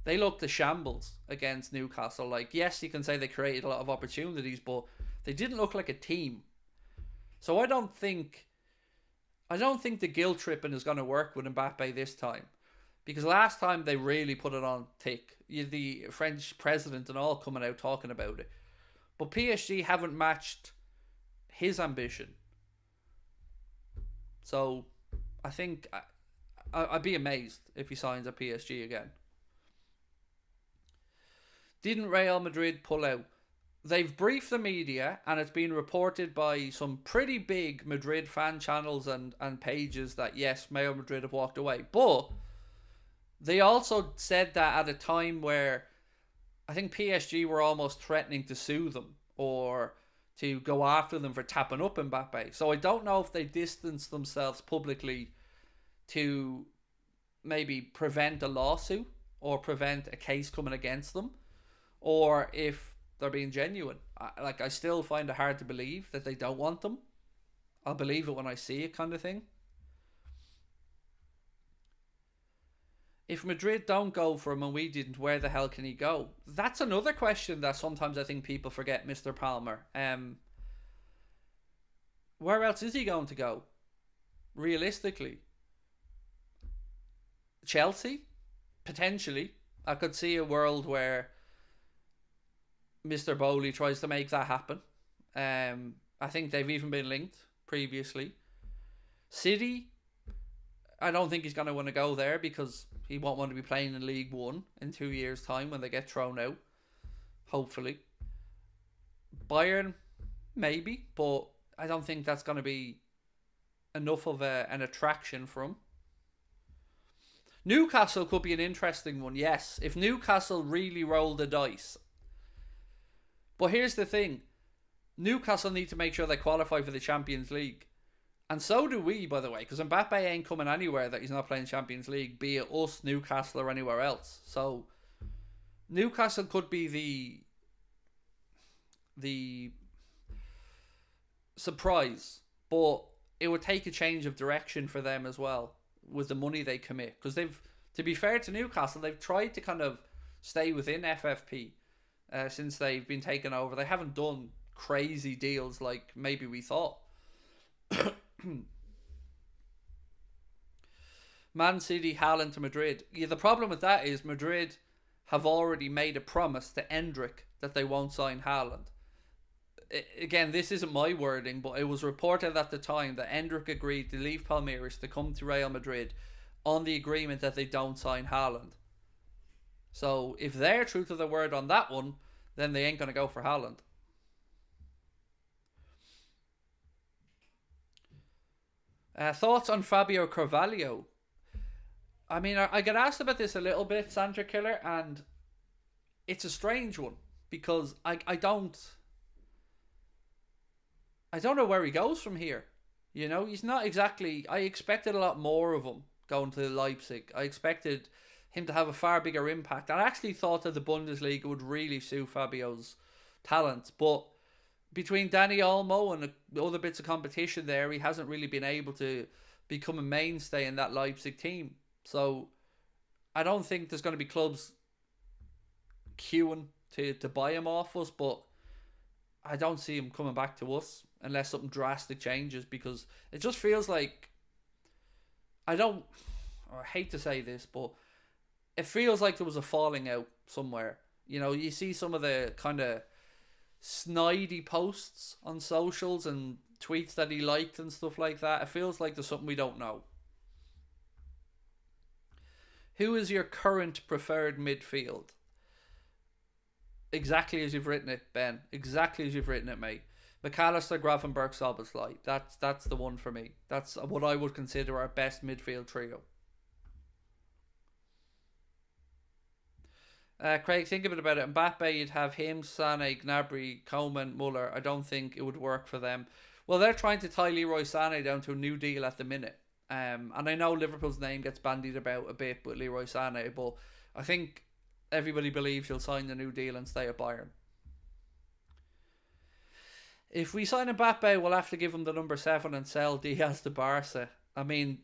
They looked a shambles against Newcastle. Like, yes, you can say they created a lot of opportunities, but they didn't look like a team. So I don't think the guilt tripping is going to work with Mbappe this time. Because last time they really put it on thick. You had the French president and all coming out talking about it. But PSG haven't matched his ambition. So I think I'd be amazed if he signs at PSG again. Didn't Real Madrid pull out? They've briefed the media, and it's been reported by some pretty big Madrid fan channels and pages that yes, Real Madrid have walked away. But they also said that at a time where I think PSG were almost threatening to sue them or to go after them for tapping up Mbappe. So I don't know if they distanced themselves publicly to maybe prevent a lawsuit or prevent a case coming against them, or if they're being genuine. I still find it hard to believe that they don't want them. I'll believe it when I see it, kind of thing. If Madrid don't go for him and we didn't, where the hell can he go? That's another question that sometimes I think people forget, Mr. Palmer. Where else is he going to go? Realistically. Chelsea? Potentially. I could see a world where Mr. Bowley tries to make that happen. I think they've even been linked previously. City, I don't think he's going to want to go there because he won't want to be playing in League One in 2 years' time when they get thrown out. Hopefully. Bayern, maybe, but I don't think that's going to be enough of an attraction for him. Newcastle could be an interesting one, yes. If Newcastle really roll the dice. But here's the thing. Newcastle need to make sure they qualify for the Champions League. And so do we, by the way, because Mbappe ain't coming anywhere that he's not playing Champions League, be it us, Newcastle, or anywhere else. So Newcastle could be the surprise, but it would take a change of direction for them as well with the money they commit. Because they've, to be fair to Newcastle, they've tried to kind of stay within FFP since they've been taken over. They haven't done crazy deals like maybe we thought. Man City, Haaland to Madrid. Yeah, the problem with that is Madrid have already made a promise to Endrick that they won't sign Haaland. Again, this isn't my wording, but it was reported at the time that Endrick agreed to leave Palmeiras to come to Real Madrid on the agreement that they don't sign Haaland. So if they're true to their word on that one, then they ain't going to go for Haaland. Thoughts on Fabio Carvalho? I mean, I get asked about this a little bit, Sandra Killer, and it's a strange one because I don't know where he goes from here. You know, he's not exactly. I expected a lot more of him going to Leipzig. I expected him to have a far bigger impact. I actually thought that the Bundesliga would really suit Fabio's talents, but between Dani Olmo and the other bits of competition there, he hasn't really been able to become a mainstay in that Leipzig team. So I don't think there's going to be clubs queuing to buy him off us, but I don't see him coming back to us unless something drastic changes, because it just feels like I hate to say this, but it feels like there was a falling out somewhere. You know, you see some of the kind of snidey posts on socials and tweets that he liked and stuff like that. It feels like there's something we don't know. Who is your current preferred midfield? Exactly as you've written it, Ben. Exactly as you've written it, mate. McAllister, Gravenberch, Szoboszlai. That's the one for me. That's what I would consider our best midfield trio. Craig, think a bit about it. Mbappe, you'd have him, Sané, Gnabry, Coman, Muller. I don't think it would work for them. Well, they're trying to tie Leroy Sané down to a new deal at the minute. And I know Liverpool's name gets bandied about a bit with Leroy Sané, but I think everybody believes he'll sign the new deal and stay at Bayern. If we sign Mbappe, we'll have to give him the number 7 and sell Diaz to Barca. I mean,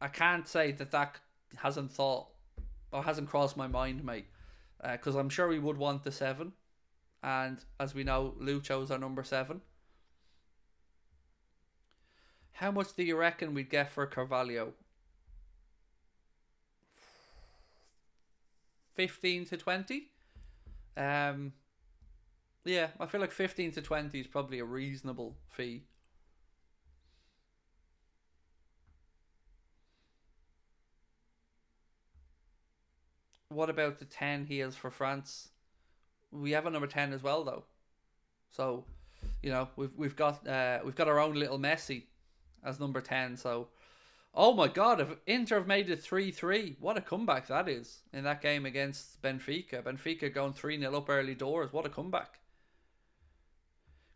I can't say that hasn't thought or hasn't crossed my mind, mate. Because I'm sure he would want the 7. And as we know, Lucho's our number 7. How much do you reckon we'd get for Carvalho? 15 to 20? Yeah, I feel like 15 to 20 is probably a reasonable fee. What about the 10 he has for France? We have a number 10 as well, though. So, you know, we've got our own little Messi as number 10. So, oh my God, if Inter have made it 3-3, what a comeback that is in that game against Benfica. Benfica going 3-0 up early doors. What a comeback.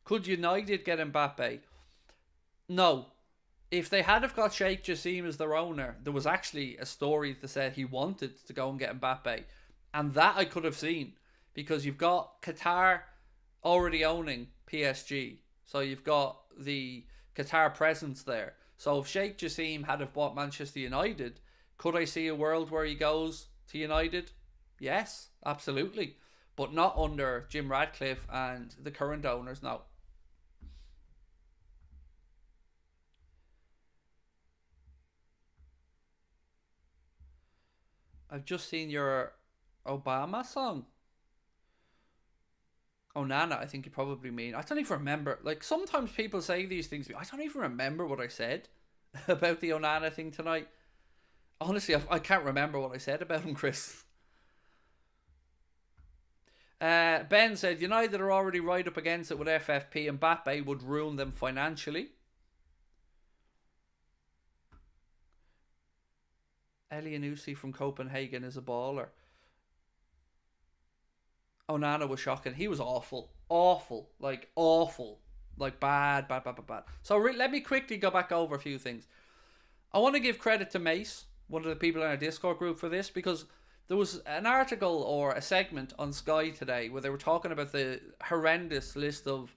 Could United get Mbappe? No. If they had have got Sheikh Jassim as their owner, there was actually a story that said he wanted to go and get Mbappe. And that I could have seen. Because you've got Qatar already owning PSG. So you've got the Qatar presence there. So if Sheikh Jassim had have bought Manchester United, could I see a world where he goes to United? Yes, absolutely. But not under Jim Ratcliffe and the current owners, no. I've just seen your Obama song. Onana, I think you probably mean. I don't even remember. Like, sometimes people say these things to me. I don't even remember what I said about the Onana thing tonight. Honestly, I can't remember what I said about him, Chris. Ben said, United are already right up against it with FFP, and Mbappe would ruin them financially. Elianusi from Copenhagen is a baller. Onana was shocking. He was awful. Awful. Like, awful. Like, bad. So let me quickly go back over a few things. I want to give credit to Mace, one of the people in our Discord group, for this, because there was an article or a segment on Sky today where they were talking about the horrendous list of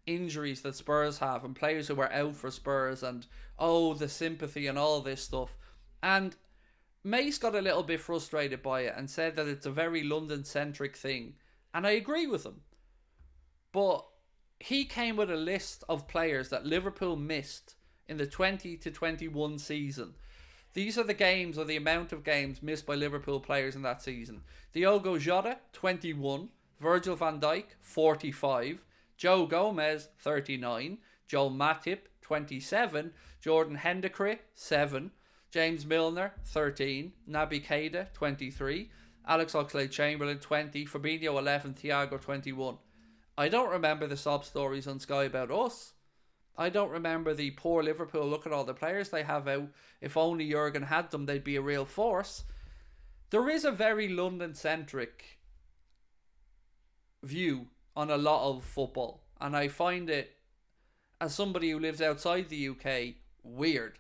injuries that Spurs have and players who were out for Spurs and, the sympathy and all this stuff. And Mace got a little bit frustrated by it and said that it's a very London-centric thing. And I agree with him. But he came with a list of players that Liverpool missed in the 20 to 21 season. These are the games or the amount of games missed by Liverpool players in that season. Diogo Jota, 21. Virgil van Dijk, 45. Joe Gomez, 39. Joel Matip, 27. Jordan Henderson, 7. James Milner, 13. Naby Keita, 23. Alex Oxlade-Chamberlain, 20. Fabinho, 11. Thiago, 21. I don't remember the sob stories on Sky about us. I don't remember the poor Liverpool, look at all the players they have out. If only Jurgen had them, they'd be a real force. There is a very London-centric view on a lot of football. And I find it, as somebody who lives outside the UK, weird.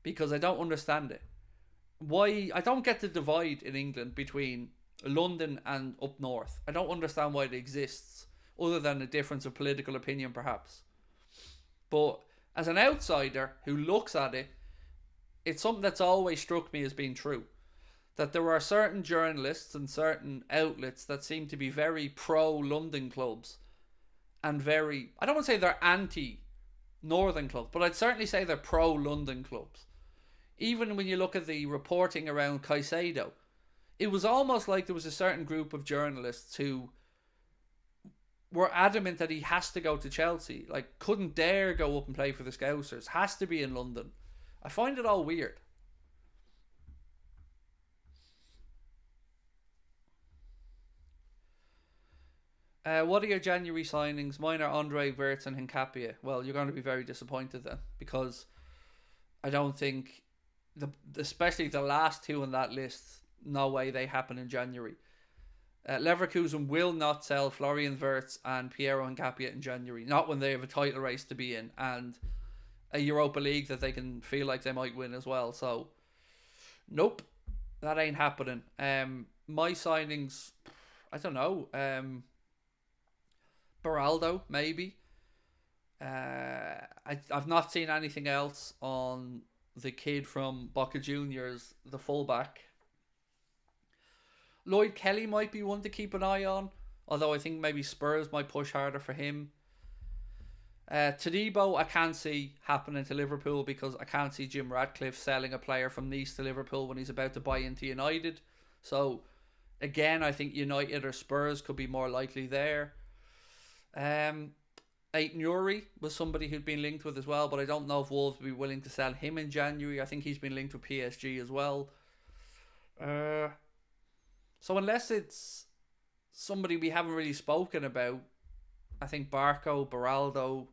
Because I don't understand it. Why? I don't get the divide in England between London and up north. I don't understand why it exists, other than a difference of political opinion perhaps. But as an outsider who looks at it, it's something that's always struck me as being true. That there are certain journalists and certain outlets that seem to be very pro-London clubs and very, I don't want to say they're anti-Northern clubs, but I'd certainly say they're pro-London clubs. Even when you look at the reporting around Caicedo, it was almost like there was a certain group of journalists who were adamant that he has to go to Chelsea. Like, couldn't dare go up and play for the Scousers. Has to be in London. I find it all weird. What are your January signings? Mine are Andre, Wirtz, and Hincapie. Well, you're going to be very disappointed then, because I don't think especially the last two on that list. No way they happen in January. Leverkusen will not sell Florian Wirtz and Piero Hincapie in January. Not when they have a title race to be in and a Europa League that they can feel like they might win as well. So, nope, that ain't happening. My signings, I don't know. Beraldo, maybe. I've not seen anything else on the kid from Boca Juniors, the fullback. Lloyd Kelly might be one to keep an eye on, although I think maybe Spurs might push harder for him. Todibo, I can't see happening to Liverpool because I can't see Jim Ratcliffe selling a player from Nice to Liverpool when he's about to buy into United. So, again, I think United or Spurs could be more likely there. Aiton Uri was somebody who'd been linked with as well, but I don't know if Wolves would be willing to sell him in January. I think he's been linked with PSG as well. So unless it's somebody we haven't really spoken about, I think Barco, Beraldo,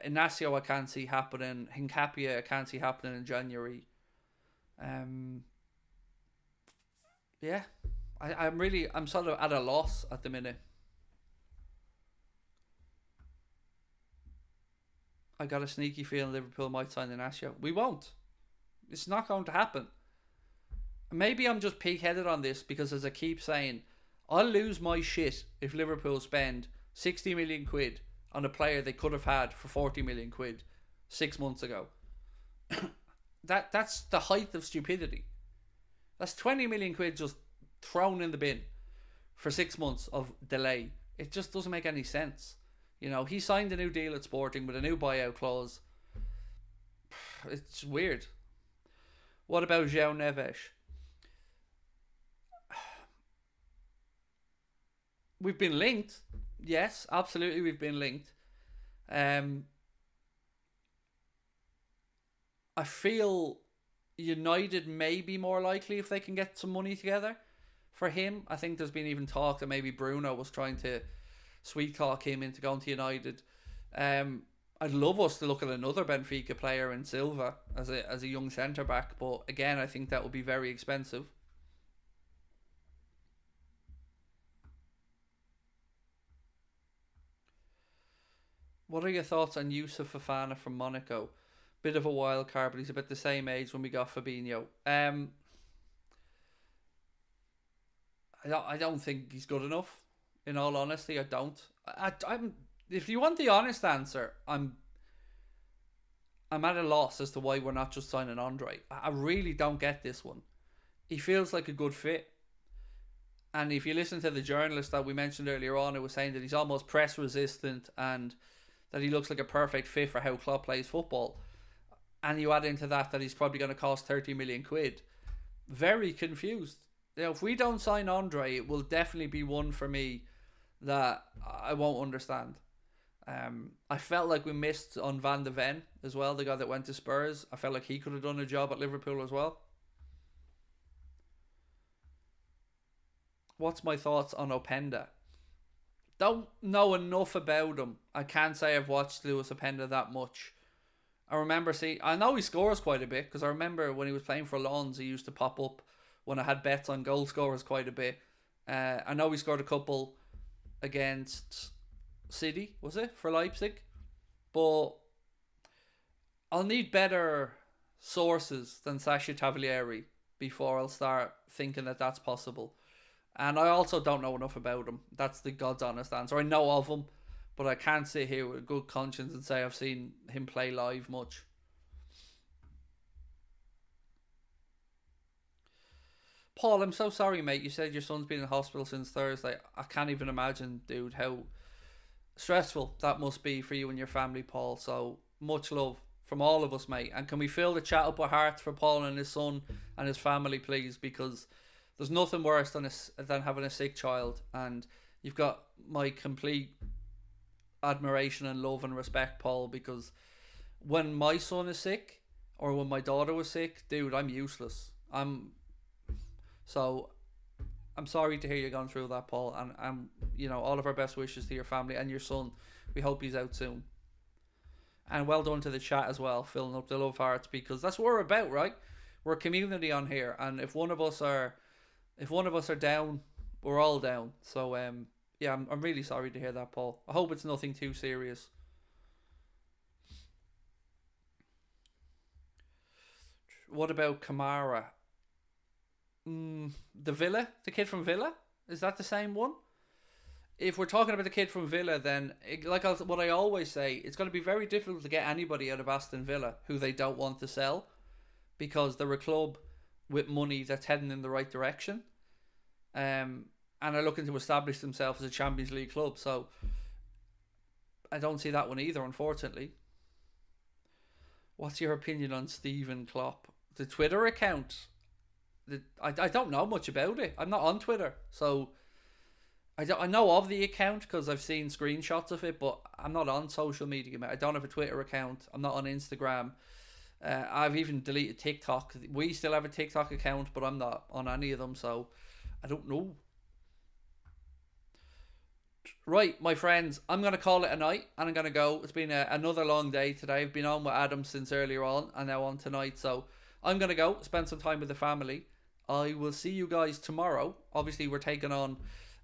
Inacio I can't see happening. Hincapie I can't see happening in January. Yeah, I'm sort of at a loss at the minute. I got a sneaky feeling Liverpool might sign Inacio. We won't. It's not going to happen. Maybe I'm just pig-headed on this because, as I keep saying, I'll lose my shit if Liverpool spend 60 million quid on a player they could have had for 40 million quid 6 months ago. That's the height of stupidity. That's 20 million quid just thrown in the bin for 6 months of delay. It just doesn't make any sense. You know, he signed a new deal at Sporting with a new buyout clause. It's weird. What about João Neves? We've been linked. Yes, absolutely we've been linked. I feel United may be more likely if they can get some money together for him. I think there's been even talk that maybe Bruno was trying to sweet talk him into going to United. I'd love us to look at another Benfica player in Silva as a young centre back, but again, I think that would be very expensive. What are your thoughts on Yusuf Fofana from Monaco? Bit of a wild card, but he's about the same age when we got Fabinho. I don't think he's good enough. In all honesty, I don't. I'm. If you want the honest answer, I'm at a loss as to why we're not just signing Andre. I really don't get this one. He feels like a good fit. And if you listen to the journalist that we mentioned earlier on, it was saying that he's almost press resistant and that he looks like a perfect fit for how Klopp plays football. And you add into that he's probably going to cost 30 million quid. Very confused. You know, if we don't sign Andre, it will definitely be one for me that I won't understand. I felt like we missed on Van de Ven as well, the guy that went to Spurs. I felt like he could have done a job at Liverpool as well. What's my thoughts on Openda? Don't know enough about him. I can't say I've watched Lewis Openda that much. I know he scores quite a bit because I remember when he was playing for Lens, he used to pop up when I had bets on goal scorers quite a bit. I know he scored a couple against City, was it, for Leipzig? But I'll need better sources than Sasha Tavolieri before I'll start thinking that that's possible. And I also don't know enough about him. That's the God's honest answer. I know of him, but I can't sit here with a good conscience and say I've seen him play live much. Paul, I'm so sorry, mate. You said your son's been in hospital since Thursday. I can't even imagine, dude, how stressful that must be for you and your family, Paul. So much love from all of us, mate. And can we fill the chat up with hearts for Paul and his son and his family, please? Because there's nothing worse than having a sick child. And you've got my complete admiration and love and respect, Paul, because when my son is sick or when my daughter was sick, dude, I'm useless. So I'm sorry to hear you're going through that, Paul, and you know, all of our best wishes to your family and your son. We hope he's out soon. And well done to the chat as well, filling up the love hearts, because that's what we're about, right? We're a community on here, and if one of us are down, we're all down. So yeah, I'm really sorry to hear that, Paul. I hope it's nothing too serious. What about Kamara? The Villa, the kid from Villa, is that the same one? If we're talking about the kid from Villa, then what I always say, it's going to be very difficult to get anybody out of Aston Villa who they don't want to sell, because they're a club with money that's heading in the right direction, and are looking to establish themselves as a Champions League club. So I don't see that one either, unfortunately. What's your opinion on Stephen Klopp? The Twitter account. I don't know much about it. I'm not on Twitter, so I know of the account because I've seen screenshots of it, but I'm not on social media, mate. I don't have a Twitter account. I'm not on Instagram. I've even deleted TikTok. We still have a TikTok account, but I'm not on any of them, so I don't know. Right, my friends, I'm going to call it a night, and I'm going to go. It's been another long day today. I've been on with Adam since earlier on, and now on tonight, so I'm going to go spend some time with the family. I will see you guys tomorrow. Obviously, we're taking on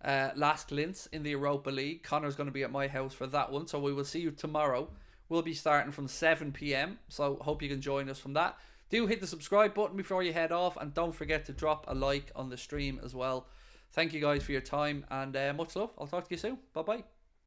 Last Linz in the Europa League. Connor's going to be at my house for that one, so we will see you tomorrow. We'll be starting from 7 p.m, so hope you can join us from that. Do hit the subscribe button before you head off, and don't forget to drop a like on the stream as well. Thank you guys for your time, and much love. I'll talk to you soon. Bye bye.